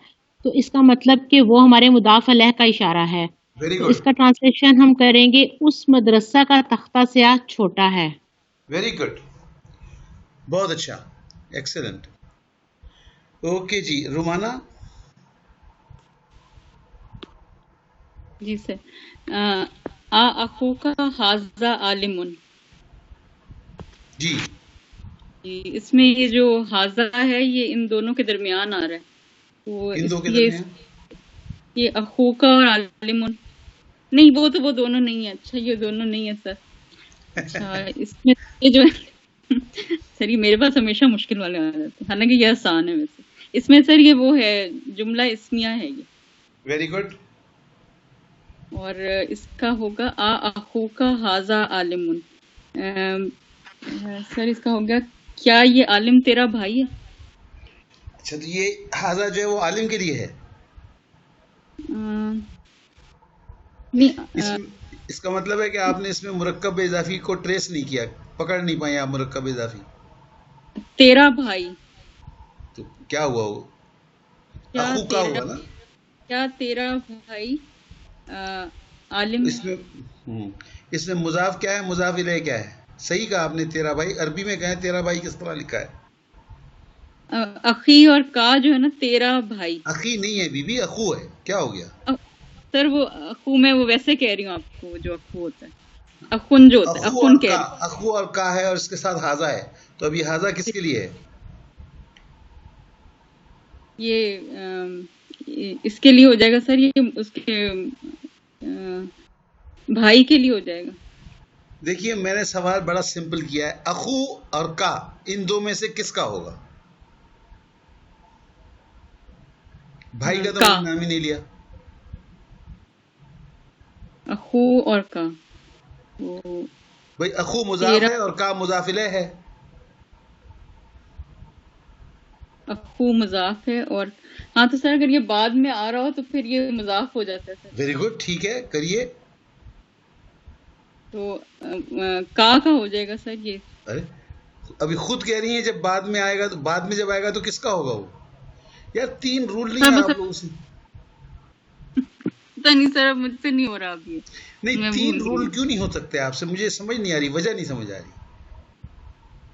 تو اس کا مطلب کہ وہ ہمارے مضاف علیہ کا اشارہ ہے. ویری تو گڈ, اس کا ٹرانسلیشن ہم کریں گے اس مدرسہ کا تختہ سیاہ چھوٹا ہے. ویری گڈ, بہت اچھا, ایکسلنٹ. اوکے جی, رومانہ. جی سر, اخوک ھذا عالم. جی, اس میں یہ جو ھذا ہے یہ ان دونوں کے درمیان آ رہا ہے, تو ان دو کے یہ درمیان یہ اخوک اور عالم نہیں, وہ تو وہ دونوں نہیں ہے. اچھا یہ دونوں نہیں ہے سر. اچھا اس میں یہ جو ہے سر یہ میرے پاس ہمیشہ مشکل والے آ جاتے ہیں, حالانکہ یہ آسان ہے ویسے. اس میں سر یہ وہ ہے جملہ اسمیہ ہے یہ. Very good. اور اس کا ہوگا اخوک ھذا عالم. سر اس کا ہوگا کیا یہ عالم تیرا بھائی ہے. اچھا, تو یہ ہاضا جو ہے وہ عالم کے لیے ہے. نہیں, اس کا مطلب ہے کہ آپ نے اس میں مرکب اضافی کو ٹریس نہیں کیا, پکڑ نہیں پائے آپ مرکب اضافی. تیرا بھائی تو کیا ہوا, وہ اخو کا ہوا نا. کیا تیرا بھائی عالم. اس میں مضاف کیا ہے, مضاف الیہ کیا ہے. صحیح کہا آپ نے, تیرا بھائی. عربی میں کہیں تیرا بھائی کس طرح لکھا ہے. اخی اور کا جو ہے نا, تیرا بھائی. اخی نہیں ہے بی بی, اخو ہے. کیا ہو گیا سر, وہ اخو میں وہ ویسے کہہ رہی ہوں آپ کو, جو اخو ہوتا ہے اخن جو ہوتا ہے, اخن کہہ رہی. اخو اور کا ہے اور اس کے ساتھ ہاضا ہے, تو اب یہ ہاضا کس کے لیے ہے. یہ اس کے لیے ہو جائے گا سر, یہ اس کے بھائی کے لیے ہو جائے گا. دیکھیے میں نے سوال بڑا سمپل کیا ہے, اخو اور کا ان دو میں سے کس کا ہوگا. بھائی کا تو نام ہی نہیں لیا. اخو اور کا, بھائی اخو مضاف ہے اور کا مضاف الیہ ہے. اخو مضاف ہے اور ہاں, تو سر اگر یہ بعد میں آ رہا ہو تو پھر یہ مضاف ہو جاتا ہے سر. ویری گڈ, ٹھیک ہے, کریے. تو کا ہو جائے گا سر. یہ ارے ابھی خود کہہ رہی ہیں جب بعد میں آئے گا, تو بعد میں جب آئے گا تو کس کا ہوگا وہ. یار 3 رول نہیں ہے آپ لوگوں سے. پتہ نہیں سر, مجھ سے نہیں ہو رہا اب یہ. نہیں 3 رول کیوں نہیں ہو سکتے آپ سے, مجھے سمجھ نہیں آ رہی, وجہ نہیں سمجھ آ رہی.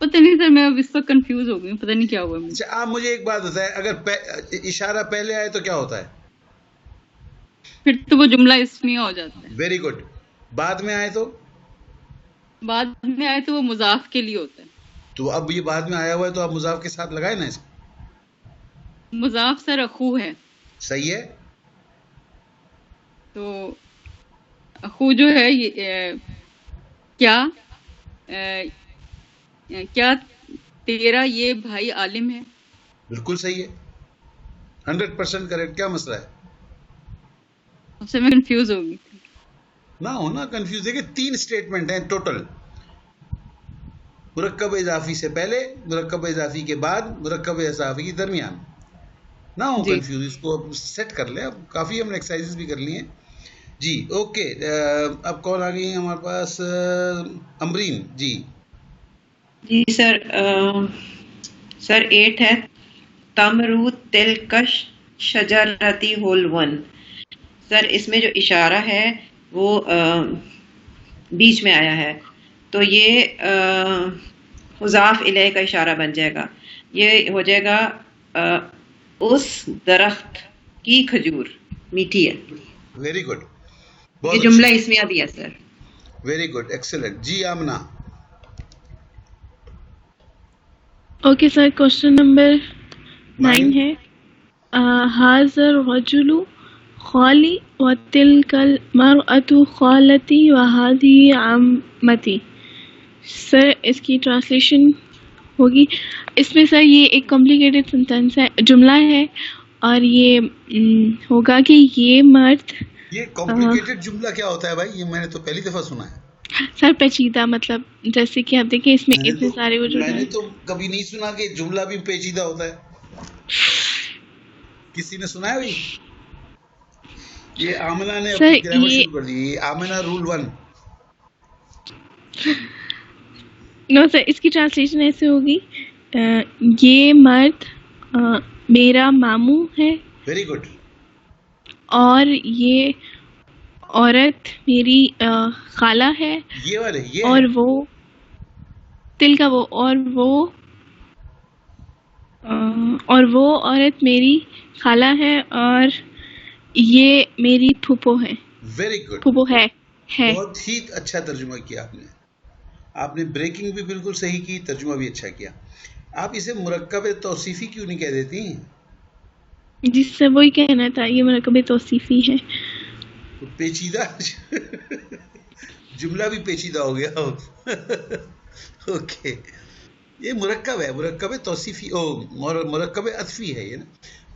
پتہ نہیں سر, میں اب اس وقت کنفیوز ہو گئی ہوں, پتہ نہیں کیا ہوا. اچھا آپ مجھے ایک بات بتائیں, اگر اشارہ پہلے آئے تو کیا ہوتا ہے. پھر تو وہ جملہ اسمیہ ہو جاتا ہے. Very good. بعد میں آئے تو, بعد میں آئے تو وہ مضاف کے لیے ہوتا ہے. تو اب یہ بعد میں آیا ہوا ہے تو آپ مضاف کے ساتھ لگائے نا اس کو. مضاف سر اخو ہے. صحیح ہے. تو اخو جو ہے کیا تیرا یہ بھائی عالم ہے. بالکل صحیح ہے, 100% کریکٹ. کیا مسئلہ ہے. اس سے میں کنفیوز ہو گئی تھی. نہ ہونا کنفیوز. دیکھیں 3 اسٹیٹمنٹ ہیں ٹوٹل, مرکب اضافی سے پہلے, مرکب اضافی کے بعد, مرکب اضافی کے درمیان. نہ ہو کنفیوز, اس کو اب سیٹ کر لیں. اب کافی ہم نے ایکسرسائز بھی کر لی ہیں جی. اوکے, اب کون آ گئی ہیں ہمارے پاس. امرین جی. جی سر, سر 8 ہے تمرو تلکش شجرتی ہول 1. سر اس میں جو اشارہ ہے وہ بیچ میں آیا ہے, تو یہ مضاف الیہ کا اشارہ بن جائے گا. یہ ہو جائے گا اس درخت کی کھجور میٹھی ہے. Very good. یہ جملہ اسمیہ بھی ہے سر. Very good, excellent. جی Amna. Okay sir, question number 9 ہے ھذا الرجل خالی وتلک المرأة خالتی وہذه عمتی. سر اس کی ٹرانسلیشن ہوگی, اس میں سر یہ ایک کمپلیکیٹڈ سینٹینس ہے, جملہ ہے, اور یہ ہوگا کہ یہ مرد. یہ کمپلیکیٹڈ جملہ کیا ہوتا ہے بھائی, یہ میں نے تو پہلی دفعہ سنا ہے. سر پیچیدہ مطلب جیسے کہ آپ دیکھیں اس میں اتنے سارے وہ جو میں نے تو کبھی نہیں سنا کہ جملہ بھی پیچیدہ ہوتا ہے. کسی نے سنا ہے بھائی؟ یہ آمنہ نے اپنی گرامر شروع کر دی. یہ آمنہ رول 1. نو سر اس کی ٹرانسلیشن ایسے ہوگی یہ مرد میرا ماموں ہے. Very good. اور یہ عورت میری خالہ ہے. یہ والے یہ اور وہ تل کا وہ اور وہ عورت میری خالہ ہے اور یہ میری پھوپھو ہے. Very good. پھوپھو ہے. بہت ہی اچھا ترجمہ کیا آپ نے بریکنگ بھی بالکل صحیح کی, ترجمہ بھی اچھا کیا. آپ اسے مرکب توصیفی کیوں نہیں کہہ دیتی؟ جس سے وہی کہنا تھا یہ مرکب توصیفی ہے. پیچیدہ جملہ بھی پیچیدہ ہو گیا. اوکے یہ مرکب ہے, مرکب توصیفی مرکب عطفی ہے. یہ نا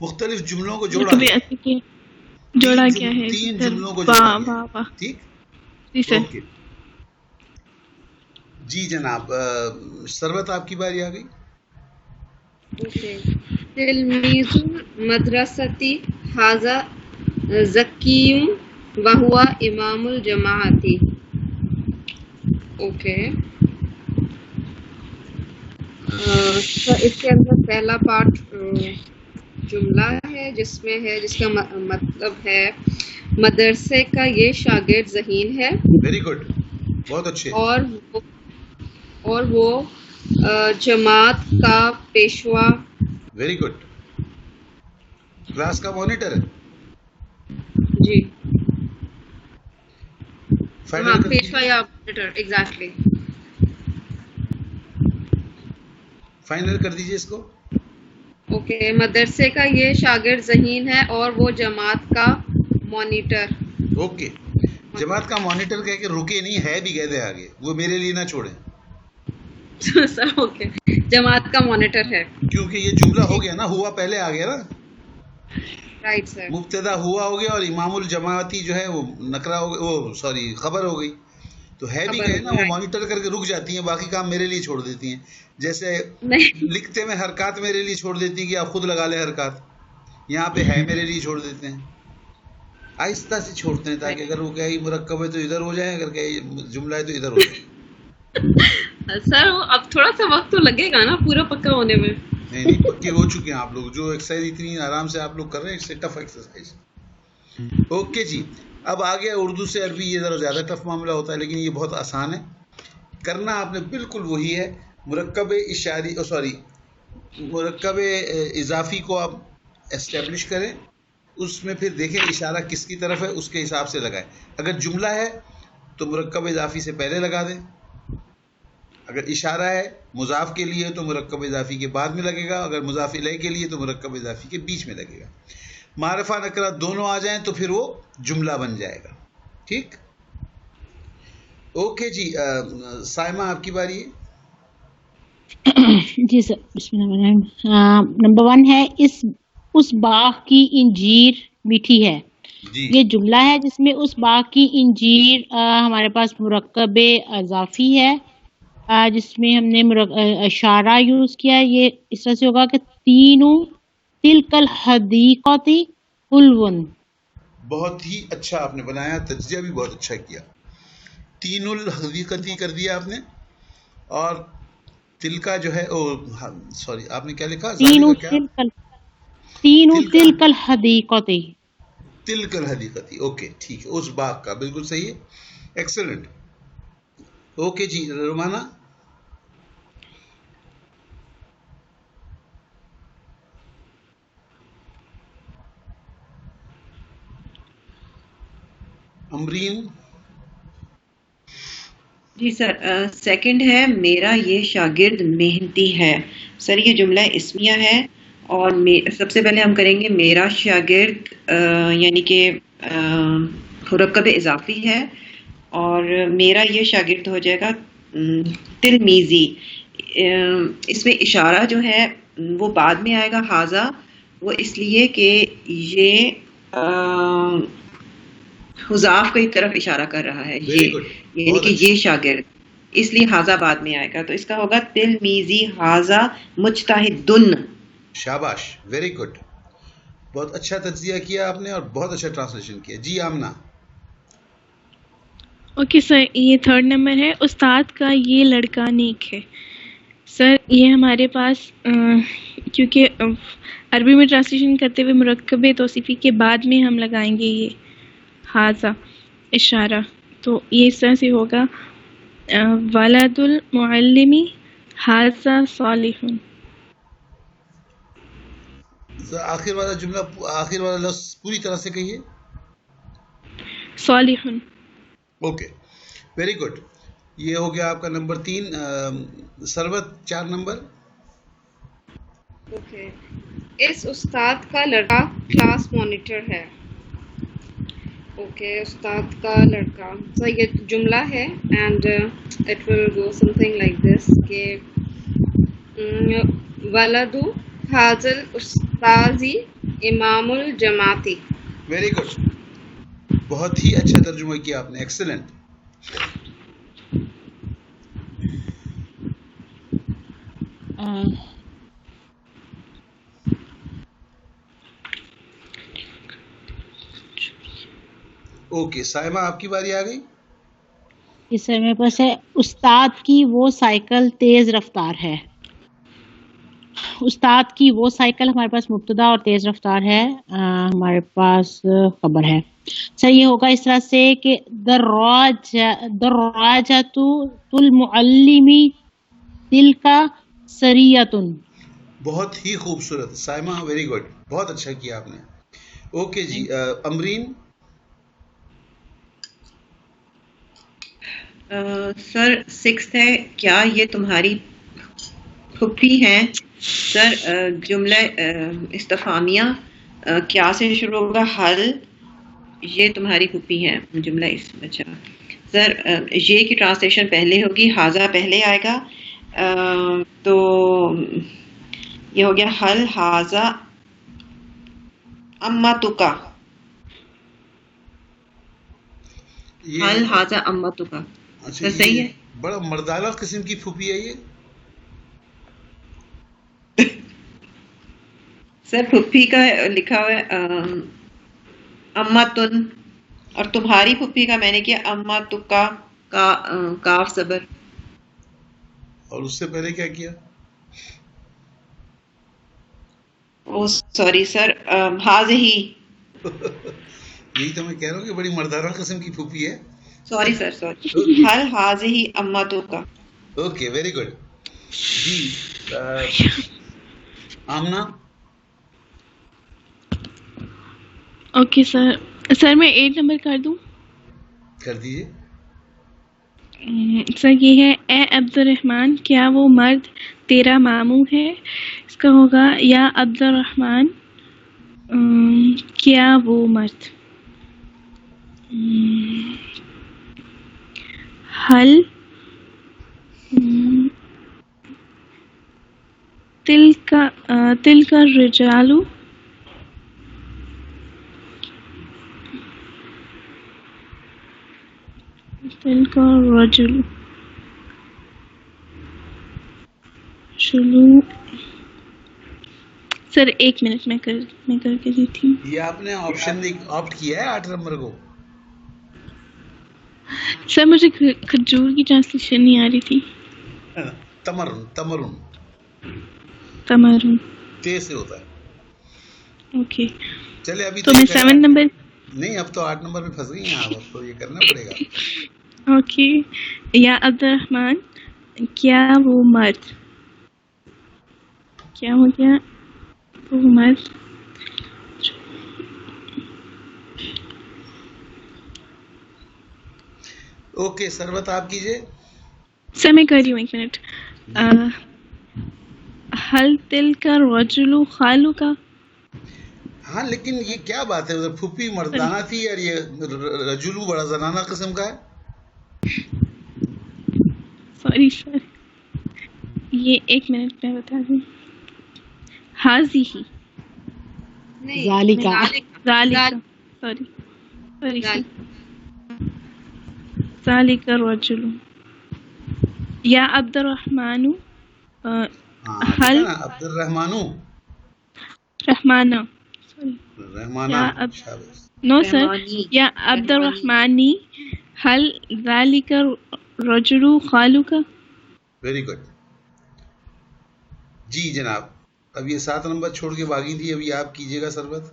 مختلف جملوں کو جوڑا گیا ہے. 3 جملوں کو جوڑا گیا. ٹھیک جی سر. اوکے جی جناب. ثروت آپ کی باری آ گئی. تلمیذ مدرستی ھذا ذکی وہو امام الجماعت. اوکے تو اس کے اندر پہلا پارٹ جملہ ہے جس کا مطلب ہے مدرسے کا یہ شاگرد ذہین ہے. ویری گڈ, بہت اچھے. اور وہ جماعت کا پیشوا. Very good. کلاس کا مانیٹر ہے. جی ہاں پیشوا یا مانیٹر. ایگزیکٹلی. فائنل کر دیجئے اس کو. اوکے مدرسے کا یہ شاگرد ذہین ہے اور وہ جماعت کا مانیٹر. اوکے جماعت کا مانیٹر کہہ کے رکے نہیں, ہے بھی کہہ دے آگے, وہ میرے لیے نہ چھوڑیں. سر اوکے جماعت کا مانیٹر ہے کیونکہ یہ جملہ ہو گیا نا, ہوا پہلے آ گیا نا. Right sir. مبتدا ہوا ہو گیا اور امام الجماعتی جو ہے وہ نکرا ہو گیا, وہ سوری خبر ہو گئی. تو ہے بھی کہے نا, وہ مانیٹر کر کے رک جاتی ہیں, باقی کام میرے لیے چھوڑ دیتی ہیں. جیسے لکھتے میں حرکات میرے لیے چھوڑ دیتی ہیں کہ آپ خود لگا لیں حرکات, یہاں پہ ہے میرے لیے چھوڑ دیتے ہیں. آہستہ سے چھوڑتے ہیں تاکہ اگر وہ کہے مرکب ہے تو ادھر ہو جائے, اگر کہے جملہ ہے تو ادھر ہو جائے. سر اب تھوڑا سا وقت تو لگے گا نا پورا پکا ہونے میں. نہیں پکے ہو چکے ہیں آپ لوگ, جو ایکسرسائز اتنی آرام سے آپ لوگ کر رہے ہیں, it's a tough exercise. Okay جی, اب آگے اردو سے عربی یہ ذرا زیادہ ٹف معاملہ ہوتا ہے, لیکن یہ بہت آسان ہے کرنا. آپ نے بالکل وہی ہے, مرکب اشاری مرکب اضافی کو آپ اسٹیبلش کریں, اس میں پھر دیکھیں اشارہ کس کی طرف ہے, اس کے حساب سے لگائیں. اگر جملہ ہے تو مرکب اضافی سے پہلے لگا دیں, اگر اشارہ ہے مضاف کے لیے تو مرکب اضافی کے بعد میں لگے گا, اگر مضاف الیہ کے لیے تو مرکب اضافی کے بیچ میں لگے گا. معرفہ نکرہ دونوں آ جائیں تو پھر وہ جملہ بن جائے گا. ٹھیک اوکے جی. سائمہ آپ کی باری ہے. جی سر بسم اللہ الرحمن الرحیم. نمبر 1 ہے اس باغ کی انجیر میٹھی ہے. جی یہ جملہ ہے جس میں اس باغ کی انجیر ہمارے پاس مرکب اضافی ہے, جس میں ہم نے اشارہ یوز کیا ہے. یہ اس طرح سے ہوگا کہ تینوں تلک الحدیقۃ حلو. بہت ہی اچھا آپ نے بنایا, تجزیہ بھی بہت اچھا کیا. تین الحدیقتی کر دیا آپ نے, اور تلکا جو ہے سوری آپ نے کیا لکھا, تینوں تلک الحدیقۃ. تلک الحدیقتی. اوکے ٹھیک ہے, اس باغ کا, بالکل صحیح ہے. ایکسلنٹ. اوکے جی رومانہ. امرین. جی سر سیکنڈ ہے میرا یہ شاگرد محنتی ہے. سر یہ جملہ اسمیہ ہے اور سب سے پہلے ہم کریں گے میرا شاگرد یعنی کہ مرکب اضافی ہے, اور میرا یہ شاگرد ہو جائے گا تلمیذی. اس میں اشارہ جو ہے وہ بعد میں آئے گا ھذا, وہ اس لیے کہ یہ حذاف کی طرف اشارہ کر رہا ہے ویری یہ، گڈ، یعنی بہت کہ اچھا. یہ شاگرد، اس لیے حاضہ بعد میں آئے گا، تو اس کا ہوگا تلمیزی حاضہ مجتہدن. شاباش، ویری گڈ، بہت اچھا تجزیہ کیا آپ نے اور بہت اچھا ٹرانسلیشن کیا. جی آمنہ. اوکے سر، یہ 3rd نمبر ہے، استاد کا یہ لڑکا نیک ہے. سر یہ ہمارے پاس کیونکہ عربی میں ٹرانسلیشن کرتے ہوئے مرکب توصیفی کے بعد میں ہم لگائیں گے یہ حاضہ اشارہ، تو یہ اس طرح سے ہوگا ولد المعلمی حاضہ صالح. آخر والا جملہ، آخر والا لفظ پوری طرح سے کہیے. صالح. Okay, very good. یہ ہو گیا آپ کا نمبر 3. سروت 4 نمبر. اوکے، اس استاد کا لڑکا کلاس مانیٹر ہے. اوکے، استاد کا لڑکا، سو یہ جملہ ہے and it will go some thing like this کہ ولد حاضل استاذی امام الجماعتی. ویری گڈ، بہت ہی اچھا ترجمہ کیا آپ نے، ایکسلنٹ. اوکے سائمہ، آپ کی باری آ گئی. اس سے میرے پاس ہے استاد کی وہ سائیکل تیز رفتار ہے. استاد کی وہ سائیکل ہمارے پاس مبتدا اور تیز رفتار ہے ہمارے پاس خبر ہے. سر یہ ہوگا اس طرح سے کہ دراجۃ المعلمی تلک سریۃ. بہت ہی خوبصورت سائمہ، ویری گڈ، بہت اچھا کیا آپ نے. اوکے جی امرین. سر 6 ہے، کیا یہ تمہاری پھپھی ہیں؟ سر جملہ استفہامیہ کیا سے شروع ہوگا؟ حل یہ تمہاری پھپھی ہیں، جملہ اس اچھا. سر یہ کی ٹرانسلیشن پہلے ہوگی، حاضہ پہلے آئے گا، تو یہ ہو گیا حل حاضہ امتکا. حل حاضہ امتکا. اچھا، صحیح ہے. بڑا مردانہ قسم کی پھوپھی ہے یہ. سر پھپھی کا لکھا ہوا ہے امتن، اور تمہاری پھپھی کا میں نے کیا امتکا کا کاف زبر. اور اس سے پہلے کیا کیا؟ او سوری سر حاضہی. یہی تو میں کہہ رہا ہوں کہ بڑی مردانہ قسم کی پھوپھی ہے. Sorry sir sorry. حل حاضہی امتکا. Okay very good. جی آمنہ. اوکے سر میں 8 نمبر کر دوں؟ کر دیجیے. سر یہ ہے اے عبد الرحمن کیا وہ مرد تیرا ماموں ہے. اس کا ہوگا یا عبد الرحمن کیا وہ مرد. حل تلک الرجال تلک الرجل شلو. سر 1 منٹ میں کر کے دیتی ہوں. یہ آپ نے آپشن آپٹ کیا ہے 8 نمبر کو. سر مجھے کھجور کی ٹرانسلیشن نہیں آ رہی تھی. تمرن تیز سے ہوتا ہے. اوکے چلے ابھی تو میں 7 نمبر نہیں، اب تو 8 نمبر میں پھنس گئی ہیں آپ، اب تو یہ کرنا پڑے گا. اوکے یا عبد الرحمن کیا وہ مرد، کیا ہو گیا وہ مرد. اوکے سروت آپ کیجئے. سر میں کر رہی ہوں 1 منٹ. حل تل کا رجلو خالو کا. ہاں لیکن یہ کیا بات ہے، ادھر پھوپھی مردانہ تھی اور یہ رجلو بڑا زنانہ قسم کا ہے. سوری سر، یہ 1 منٹ میں بتا دوں. حاضی ہی ذالکا ذالکا سوری سر. ذالک الرجل یا عبد الرحمن حل عبد الرحمانو رحمانہ رحمانہ یا شاباش. نو سر رحمانی یا عبد الرحمانی حل ذالک الرجل خالک. Very good. جی جناب اب یہ 7 نمبر چھوڑ کے باقی تھی، ابھی آپ کیجیے گا سربت.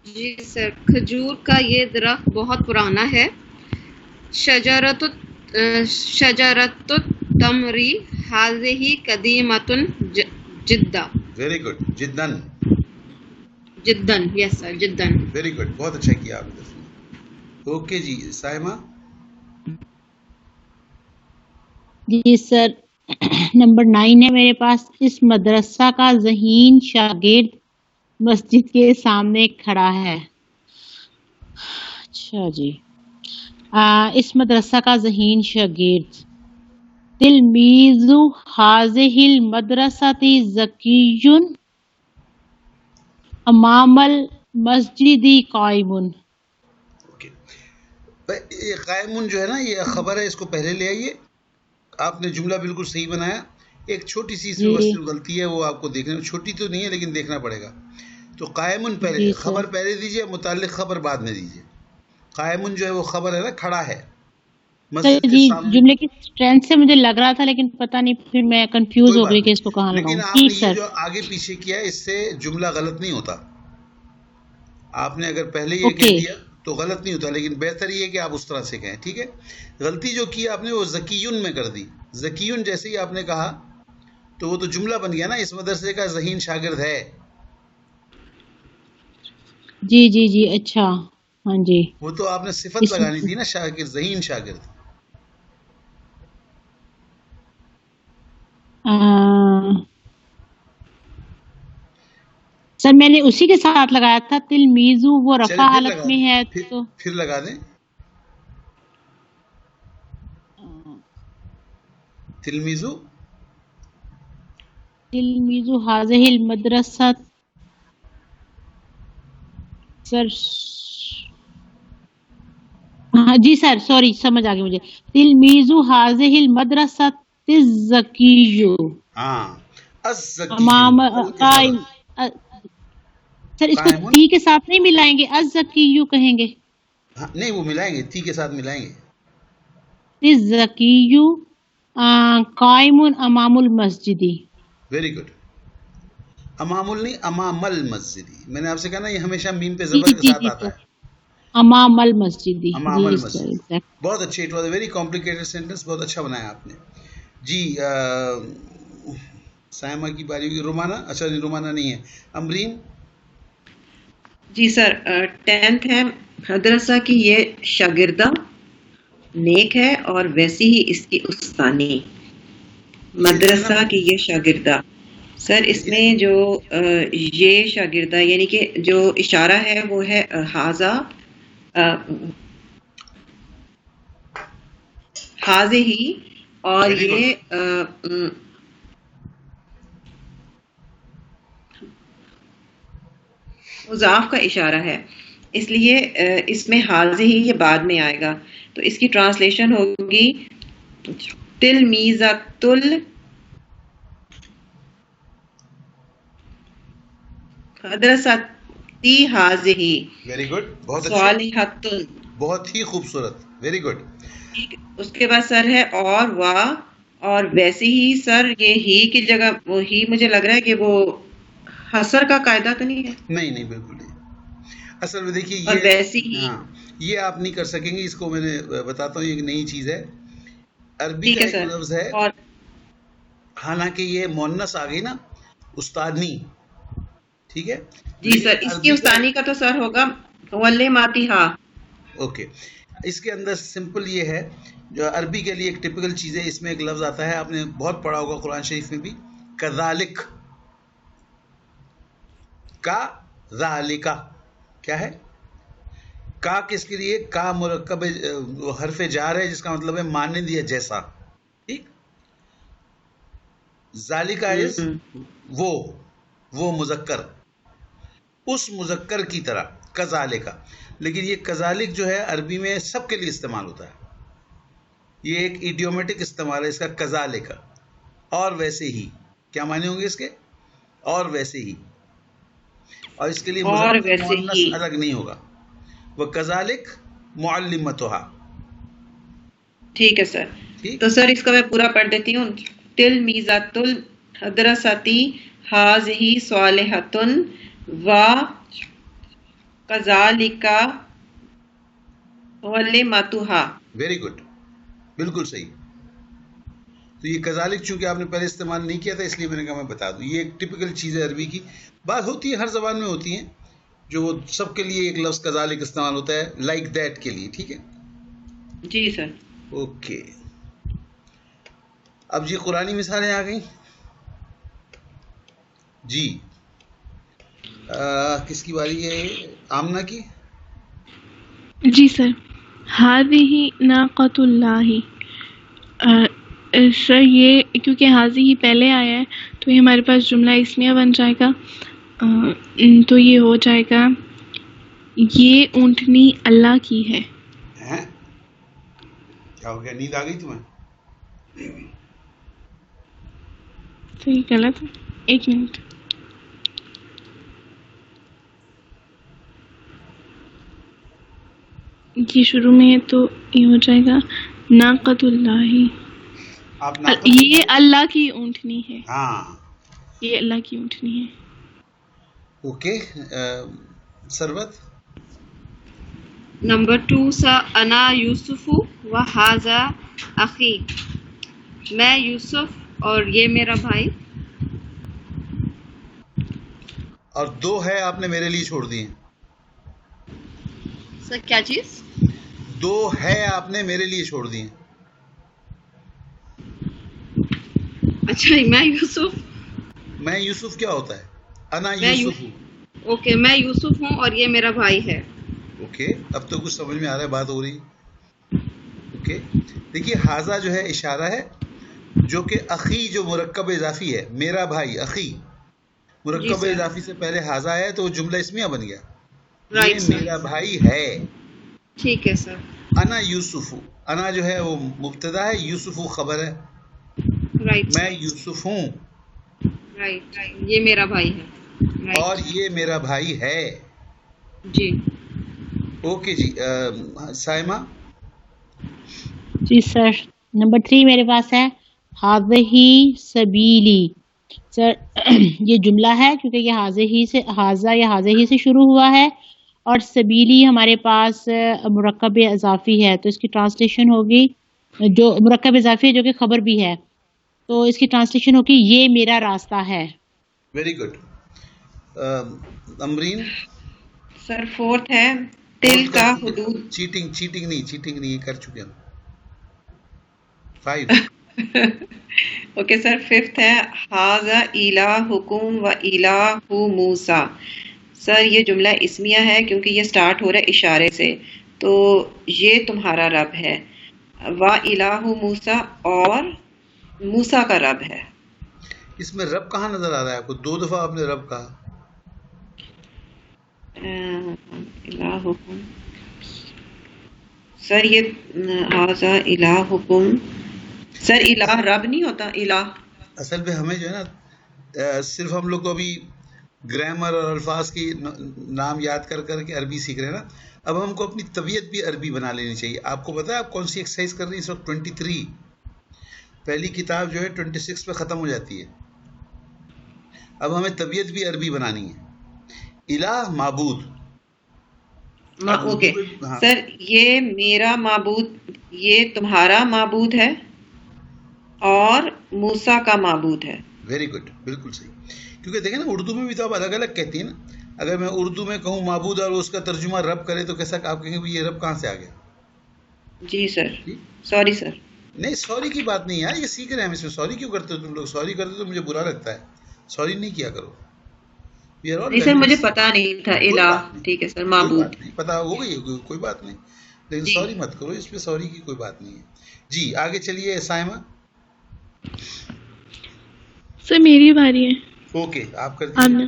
جی سر، کھجور کا یہ درخت بہت پرانا ہے. شجرت التمری هذه قدیمۃ جدا. Very good. جدن. جدن، یس سر، جدن. ویری گڈ، بہت اچھا کیا آپ نے. اوکے جی سائمہ. جی سر نمبر 9 ہے میرے پاس. اس مدرسہ کا ذہین شاگرد مسجد کے سامنے کھڑا ہے. اچھا جی. اس مدرسہ کا ذہین شاگرد تلمیذ هذه المدرسة ذکی امام المسجد قائم. اوکے. یہ قائمون جو ہے نا یہ خبر ہے، اس کو پہلے لے آئیے. آپ نے جملہ بالکل صحیح بنایا. ایک چھوٹی سی اس میں بس غلطی ہے، وہ آپ کو دیکھنا، چھوٹی تو نہیں ہے لیکن دیکھنا پڑے گا. تو قائمون پہلے، خبر پہلے دیجیے، متعلق خبر بعد میں دیجیے. قائمون جو ہے وہ خبر ہے نا، کھڑا ہے مسجد کے جی سامنے. جملے کی اسٹرینتھ سے مجھے لگ رہا تھا لیکن پتہ نہیں، پھر میں کنفیوز ہو گئی کہ اس کو کہاں لیکن لگاؤں. آپ جی نے یہ سر. جو آگے پیچھے کیا اس سے جملہ غلط نہیں ہوتا. آپ نے اگر پہلے یہ کہہ دیا تو غلط نہیں ہوتا، لیکن بہتر یہ ہے کہ آپ اس طرح سے کہیں. ٹھیک ہے. غلطی جو کی آپ نے وہ ذکیون میں کر دی. ذکیون جیسے ہی آپ نے کہا تو وہ تو جملہ بن گیا نا، اس مدرسے کا ذہین شاگرد ہے. جی جی جی اچھا. ہاں جی. وہ تو آپ نے صفت لگانی تھی نا، شاگرد، ذہین شاگرد. سر میں نے اسی کے ساتھ لگایا تھا تلمیذو، وہ رفع حالت میں ہے تو پھر لگا دیں تلمیذو. تلمیذو هذه المدرسہ. سر ہاں جی سر سوری، سمجھ آ گئی مجھے. تلمیذو هذه المدرسہ الذکی ہاں الذکی امام قائم. سر اس کو تی کے ساتھ نہیں ملائیں گے، الذکی کہیں گے؟ نہیں وہ ملائیں گے، تی کے ساتھ ملائیں گے. الذکی قائم امام المسجدی. Very good. امام نہیں، امام المسجدی. میں نے آپ سے کہا نا یہ ہمیشہ میم پہ زبر کے ساتھ آتا ہے. امام المسجدی. امام المسجد. بہت اچھے. It was a very complicated sentence, بہت اچھا بنایا آپ نے. جی سائمہ کی باری ہوگی. رومانہ. اچھا نہیں رومانہ نہیں ہے، امرین. جی سر 10th ہے. مدرسہ کی یہ شاگردہ نیک ہے اور ویسی ہی اس کی استانی. مدرسہ کی یہ شاگردہ. سر اس میں جو یہ شاگردہ یعنی کہ جو اشارہ ہے وہ ہے حاضہ ہی، اور یہ مضاف کا اشارہ ہے، اس لیے اس میں حاضہ ہی یہ بعد میں آئے گا. تو اس کی ٹرانسلیشن ہوگی تلمیذۃ المدرسۃ حاضہ. Very good. بہت صالحۃ. بہت ہی خوبصورت. Very good. اس کے بعد سر ہے اور ویسے ہی سر یہ ہی کی جگہ وہ ہی مجھے لگ رہا ہے کہ وہ حصر کا قاعدہ تو نہیں ہے. نہیں بالکل نہیں. اصل میں دیکھیے اور ویسے ہی یہ آپ نہیں کر سکیں گے. اس کو میں نے بتاتا ہوں، یہ ایک نئی چیز ہے. عربی کا ایک لفظ ہے، اور حالانکہ یہ مونس آ گئی نا، استادنی. ٹھیک ہے جی سر. اس کی استانی کا تو سر ہوگا معلماتھا. اوکے. اس کے اندر سمپل یہ ہے جو عربی کے لیے ایک ٹپیکل چیز ہے. اس میں ایک لفظ آتا ہے، آپ نے بہت پڑھا ہوگا قرآن شریف میں بھی، کذالک. کا ذالک کیا ہے؟ کا کس کے لیے؟ کا مرکب حرف جار ہے جس کا مطلب ہے مانند یا جیسا. ٹھیک. ذالک از وہ مذکر، اس مذکر کی طرح کذالک. لیکن یہ کذالک جو ہے عربی میں سب کے لیے استعمال ہوتا ہے. یہ ایک ایڈیومیٹک استعمال ہے اس کا، کذالک، اور ویسے ہی. کیا معنی ہوں گے اس کے؟ اور ویسے ہی. اور اس کے لیے اور مذکر ویسے مؤنث ہی. الگ نہیں ہوگا. وَكَذَلِكَ مُعَلِّمَتُهَا. ٹھیک ہے سر. ٹھیک. تو سر اس کا میں پورا پڑھ دیتی ہوں. تلمیذۃ الحدرستی ھذہ صالحۃ و کذالک معلمتھا. ویری گڈ، بالکل صحیح. تو یہ کذالک چونکہ آپ نے پہلے استعمال نہیں کیا تھا اس لیے میں نے کہا میں بتا دوں. یہ ایک ٹپیکل چیز ہے عربی کی. بات ہوتی ہے ہر زبان میں ہوتی ہیں، جو سب کے لیے ایک لفظ کذالک استعمال ہوتا ہے، لائک دیٹ کے لیے. ٹھیک ہے جی سر. اوکے. اب جی قرآنی مثالیں آ گئیں. جی کس کی باری ہے؟ آمنہ کی. جی سر. ہذہ ناقۃ اللہ. سر یہ کیونکہ حاضی ہی پہلے آیا ہے تو یہ ہمارے پاس جملہ اسمیہ بن جائے گا. تو یہ ہو جائے گا یہ اونٹنی اللہ کی ہے. کیا ہو گیا؟ نیند آ گئی تمہیں؟ صحیح غلط ہے؟ ایک منٹ. یہ شروع میں ہے تو یہ ہو جائے گا ناقۃ اللہ. یہ اللہ کی اونٹنی ہے. ہاں یہ اللہ کی اونٹنی ہے. اوکے. ثروت. نمبر 2 سا انا یوسف و ھذا اخی. میں یوسف اور یہ میرا بھائی. اور 2 ہے آپ نے میرے لیے چھوڑ دیے. سر کیا چیز؟ 2 ہے آپ نے میرے لیے چھوڑ دیے. اچھا میں یوسف. میں یوسف کیا ہوتا ہے؟ انا میں یوسف ہوں. اوکے میں یوسف ہوں اور یہ میرا بھائی ہے. اوکے اب تو کچھ سمجھ میں آ رہا ہے، بات ہو رہی. اوکے دیکھیے حاضہ جو ہے اشارہ ہے، جو کہ اخی جو مرکب اضافی ہے، میرا بھائی اخی مرکب اضافی سے پہلے حاضہ ہے تو وہ جملہ اسمیہ بن گیا. یہ میرا بھائی ہے. ٹھیک ہے سر. انا یوسف. انا جو ہے وہ مبتدا ہے، یوسف خبر ہے. رائٹ. میں یوسف ہوں. رائٹ. یہ میرا بھائی ہے. اور یہ میرا بھائی ہے. جی اوکے جی. سائمہ. جی سر. نمبر 3 میرے پاس ہے ھذہ سبیلی. سر یہ جملہ ہے کیونکہ یہ حاضہ یا حاضہ ہی سے شروع ہوا ہے، اور سبیلی ہمارے پاس مرکب اضافی ہے تو اس کی ٹرانسلیشن ہوگی، جو مرکب اضافی ہے جو کہ خبر بھی ہے تو اس کی ٹرانسلیشن ہوگی یہ میرا راستہ ہے. Very good. امرین. سر 4 ہے تل کا حدود. چیٹنگ نہیں کر چکے ہم. 5. Okay sir. 5 ہے ھذا الہکم و الہ موسیٰ. سر یہ جملہ اسمیہ ہے کیونکہ یہ سٹارٹ ہو رہا ہے اشارے سے، تو یہ تمہارا رب ہے. و الہ موسیٰ اور موسیٰ کا رب ہے. اس میں رب کہاں نظر آ رہا ہے آپ کو؟ 2 دفعہ آپ نے رب کہا. الہکم. سر یہ ھذا الہکم. سر الہ رب نہیں ہوتا. الہ اصل میں ہمیں جو ہے نا صرف ہم لوگ کو ابھی گرامر اور الفاظ کی نام یاد کر کے عربی سیکھ رہے ہیں نا. اب ہم کو اپنی طبیعت بھی عربی بنا لینی چاہیے. آپ کو پتا ہے آپ کون سی ایکسرسائز کر رہی ہیں اس وقت؟ 23. پہلی کتاب جو ہے 26 پہ ختم ہو جاتی ہے. اب ہمیں طبیعت بھی عربی بنانی ہے. الہ معبود. اوکے سر یہ میرا معبود، یہ تمہارا معبود ہے اور موسیٰ کا معبود ہے. Very good. بالکل صحیح. کیونکہ دیکھیں نا اردو میں بھی تو آپ الگ الگ کہتی ہیں نا. اگر میں اردو میں کہوں معبود اور اس کا ترجمہ رب کرے تو کیسا آپ کہیں گے یہ رب کہاں سے آ گیا؟ جی سر. Sorry sir. نہیں سوری کی بات نہیں یار، یہ سیکھ رہے ہیں ہم. اس میں سوری کیوں کرتے ہو تم لوگ؟ سوری کرتے تو مجھے برا لگتا ہے. سوری نہیں کیا کرو. نہیں سر مجھے پتا نہیں تھا. الہ ٹھیک ہے سر. معبود پتا ہو گئی کوئی بات نہیں، لیکن سوری مت کرو. اس پہ سوری کی کوئی بات نہیں ہے. جی آگے چلیے. سائمہ. سر میری باری ہے. اوکے آپ کر دیجیے.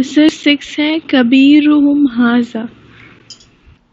سر 6 ہے کبیرہم ھذا.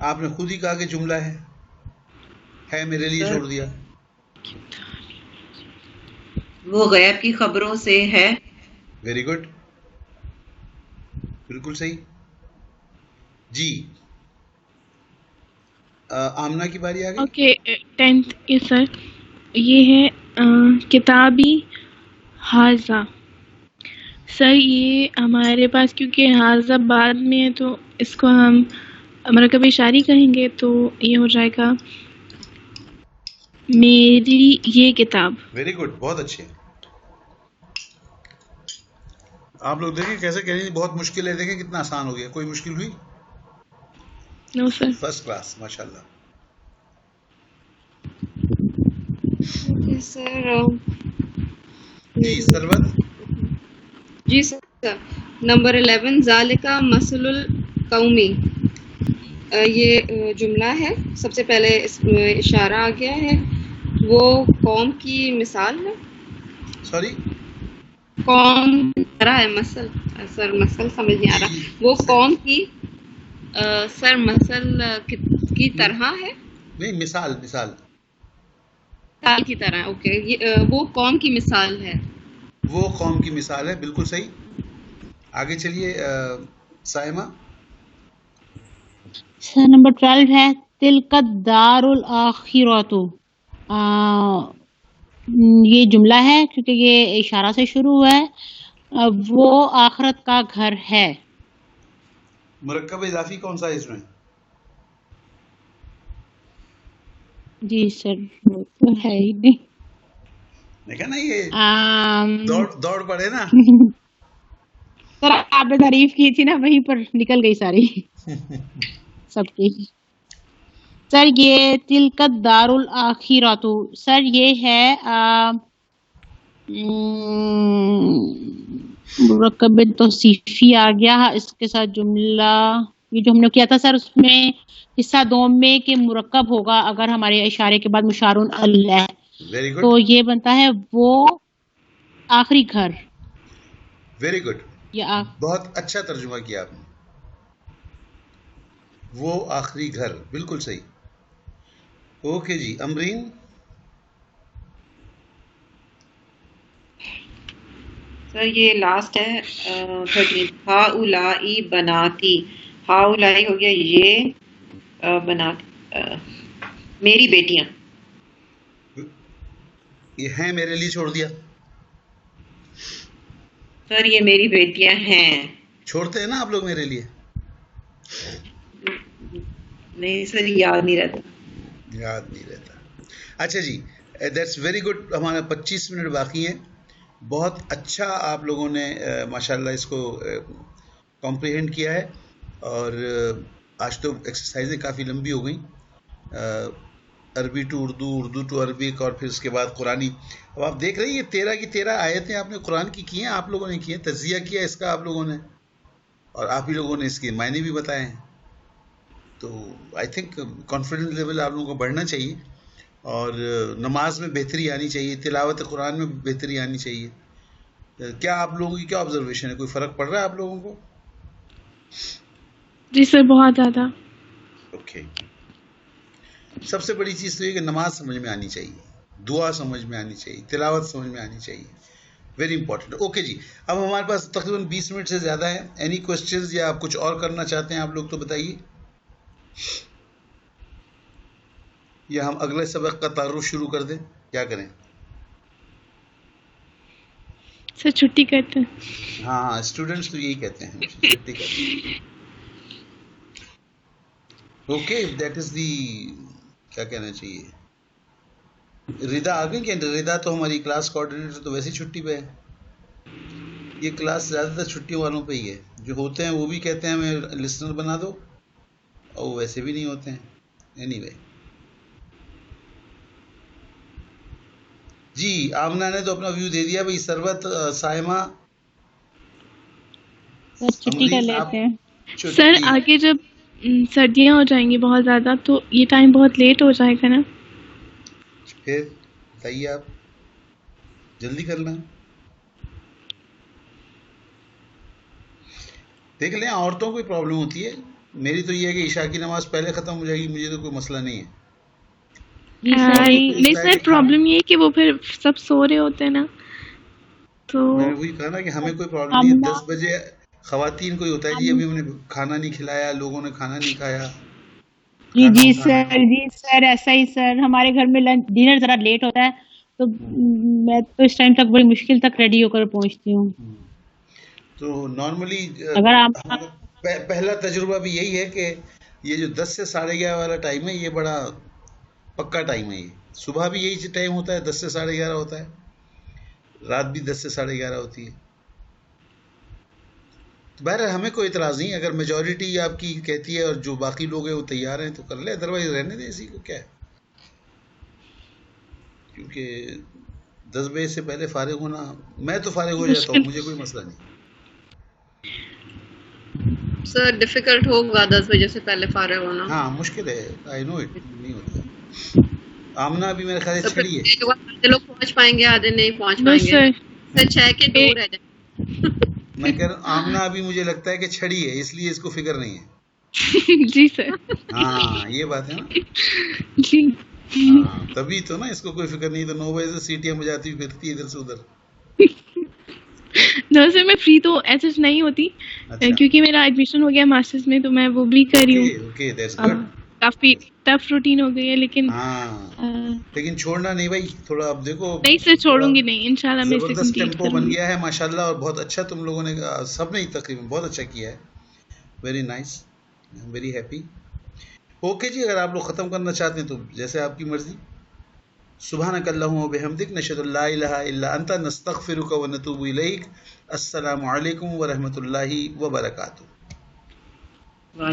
آپ نے خود ہی کہا کہ جملہ ہے میرے لیے چھوڑ دیا. وہ غیب کی خبروں سے ہے. ویری گڈ, بالکل صحیح. جی آمنہ کی باری آ گئی. اوکے 10th یہ سر یہ ہے کتابی حاضہ. سر یہ ہمارے پاس کیونکہ حاضہ بعد میں ہے تو اس کو ہم مرکب اشاری کہیں گے تو یہ ہو جائے گا میری یہ کتاب. ویری گڈ, بہت اچھے. آپ لوگ دیکھیں کیسے کہہ رہی ہیں بہت مشکل ہے, دیکھیں کتنا آسان ہو گیا. کوئی مشکل ہوئی؟ نو سر. فرسٹ کلاس, ماشاء اللہ. سر جی سرور. جی سر نمبر 11 ذالکا مثل القومی. یہ جملہ ہے, سب سے پہلے اس میں اشارہ آ گیا ہے. وہ قوم کی مثال ہے. سوری, قوم طرح ہے مثل. سر مثل سمجھ نہیں آ رہا. وہ قوم کی سر مثل کی طرح ہے. نہیں, مثال مثال کی طرح. اوکے, وہ قوم کی مثال ہے. وہ قوم کی مثال ہے, بالکل صحیح. آگے چلیے سائمہ. سر نمبر 12 ہے تلک الدار الاخرۃ. یہ جملہ ہے کیونکہ یہ اشارہ سے شروع ہوا ہے. وہ آخرت کا گھر ہے. مرکب اضافی کون سا ہے اس میں؟ جی سر وہ تو ہے ہی نہیں. دیکھا نا یہ دوڑ پڑے نا. سر آپ نے تعریف کی تھی نا وہیں پر نکل گئی ساری سب کی. سر یہ تلک الدار الاخرۃ. سر یہ ہے مرکب توصیفی آ گیا. اس کے ساتھ جملہ یہ جو ہم نے کیا تھا سر اس میں حصہ دوم میں کہ مرکب ہوگا اگر ہمارے اشارے کے بعد مشار الیہ. ویری گڈ, تو یہ بنتا ہے وہ آخری گھر. ویری گڈ, بہت اچھا ترجمہ کیا آپ نے. وہ آخری گھر, بالکل صحیح. اوکے جی امرین. سر یہ لاسٹ ہے 13 ہاؤلائی بناتی. ہاؤلائی ہو گیا یہ بناتی میری بیٹیاں. یہ ہیں میرے لیے چھوڑ دیا. سر یہ میری بیٹیاں ہیں. چھوڑتے ہیں نا آپ لوگ میرے لیے؟ نہیں سر یاد نہیں رہتا. یاد نہیں رہتا. اچھا جی, دیٹس ویری گڈ. ہمارا 25 منٹ باقی ہیں. بہت اچھا آپ لوگوں نے ماشاءاللہ اس کو کمپریہنڈ کیا ہے. اور آج تو ایکسرسائزیں کافی لمبی ہو گئیں. عربی to Urdu, Urdu to Arabic, اور پھر اس کے بعد قرآنی. اب آپ دیکھ رہے ہیں یہ 13 کی 13 آیتیں آپ نے قرآن کی ہیں, آپ لوگوں نے کی ہیں. تجزیہ کیا اس کا آپ لوگوں نے, اور آپ ہی لوگوں نے اس کے معنی بھی بتائے ہیں. تو آئی تھنک کانفیڈنس لیول آپ لوگوں کو بڑھنا چاہیے, اور نماز میں بہتری آنی چاہیے, تلاوت قرآن میں بہتری آنی چاہیے. کیا آپ لوگوں کی کیا آبزرویشن ہے؟ کوئی فرق پڑ رہا ہے آپ لوگوں کو؟ جی سر بہت زیادہ. اوکے. سب سے بڑی چیز تو یہ کہ نماز سمجھ میں آنی چاہیے, دعا سمجھ میں آنی چاہیے, تلاوت سمجھ میں آنی چاہیے. Very important. اوکے جی, اب ہمارے پاس تقریباً 20 منٹ سے زیادہ ہے. اینی کوشچنز یا آپ کچھ اور کرنا چاہتے ہیں آپ لوگ تو بتائیے, یا ہم اگلے سبق کا تعارف شروع کر دیں, کیا کریں؟ سر چھٹی کرتے ہیں. ہاں اسٹوڈنٹس تو یہی کہتے ہیں چھٹی کرتے ہیں. اوکے, دیٹ از دی کیا کہنا چاہیے. ردا آ گئی کہ ردا تو ہماری کلاس کوآرڈینیٹر تو ویسے ہی چھٹی پہ ہے. یہ کلاس زیادہ تر چھٹیوں والوں پہ ہی ہے. جو ہوتے ہیں وہ بھی کہتے ہیں ہمیں لسنر بنا دو, اور وہ ویسے بھی نہیں ہوتے ہیں. اینی وے جی, آمنہ نے تو اپنا ویو دے دیا بھائی. سروت, سائمہ, چھٹی کر لیتے ہیں سر. آگے جب سردیاں ہو جائیں گی بہت زیادہ تو یہ ٹائم بہت لیٹ ہو جائے گا نا. پھر بتائیے, آپ جلدی کرنا. دیکھ لیں, عورتوں کو پرابلم ہوتی ہے, میری تو یہ ہے کہ عشاء کی نماز پہلے ختم ہو جائے گی، مجھے تو کوئی مسئلہ نہیں ہے. نہیں سر، پرابلم یہ ہے کہ وہ پھر سب سو رہے ہوتے ہیں نا، تو میں نے وہی کہا نا کہ ہمیں کوئی پرابلم نہیں ہے. 10 بجے خواتین کو ہوتا ہے جی ابھی ہم نے کھانا نہیں کھلایا، لوگوں نے کھانا نہیں کھایا. جی سر ایسا ہی سر، ہمارے گھر میں ڈنر ذرا لیٹ ہوتا ہے تو میں تو اس ٹائم تک بڑی مشکل تک ریڈی ہو کر پہنچتی ہوں. تو نارملی اگر آپ پہلا تجربہ بھی یہی ہے کہ یہ جو 10 سے 11:30 والا ٹائم ہے یہ بڑا پکا ٹائم ہے. یہ صبح بھی یہی ٹائم ہوتا ہے، 10 سے 11:30 ہوتا ہے، رات بھی 10 سے 11:30 ہوتی ہے. بہرحال ہمیں کوئی اعتراض نہیں، اگر میجورٹی آپ کی کہتی ہے اور جو باقی لوگ ہیں وہ تیار ہیں تو کر لیں، ادروائز رہنے دیں اسی کو، کیا ہے. کیونکہ 10 بجے سے پہلے فارغ ہونا، میں تو فارغ ہو جاتا ہوں، مجھے کوئی مسئلہ نہیں. سر ڈیفیکلٹ ہوگا 10 بجے سے پہلے فارغ ہونا. ہاں مشکل ہے، آئی نو اٹ، نہیں ہوتا. آمنہ بھی میرے خیال سے چھڑی ہے. آدھے لوگ پہنچ پائیں گے، آدھے نہیں پہنچ نو پائیں گے. سر، سر 6 کے 2 رہ جائیں. میں کہہ رہا ہوں آمنہ ابھی مجھے لگتا ہے کہ چھڑی ہے، اس لیے اس کو فکر نہیں ہے. جی سر. ہاں یہ بات ہے نا. جی ہاں تبھی تو نا اس کو کوئی فکر نہیں، تو 9 بجے سے سیٹیاں بجاتی ہوئی پھرتی ہے ادھر سے ادھر. نو سر، میں فری تو ایسے نہیں ہوتی کیونکہ میرا ایڈمیشن ہو گیا ماسٹرز میں، تو میں وہ بھی کر رہی ہوں. Okay that's good. کافی ٹف روٹین ہو گئی ہے، لیکن لیکن چھوڑنا نہیں بھائی تھوڑا. اب دیکھو نہیں سر، چھوڑوں گی نہیں انشاءاللہ، میں اسے زبردست کمپلیٹ ٹیمپو کروں بن گی. گیا ہے ماشاءاللہ، اور بہت اچھا تم لوگوں نے سب نے تقریباً بہت اچھا کیا ہے. Very nice, very happy. Okay جی، اگر آپ لوگ ختم کرنا چاہتے ہیں تو جیسے آپ کی مرضی. سبحانک اللہم و بحمدک، نشہد ان لا الہ الا انت، نستغفرک و نتوب الیک. السلام علیکم ورحمۃ اللہ وبرکاتہ.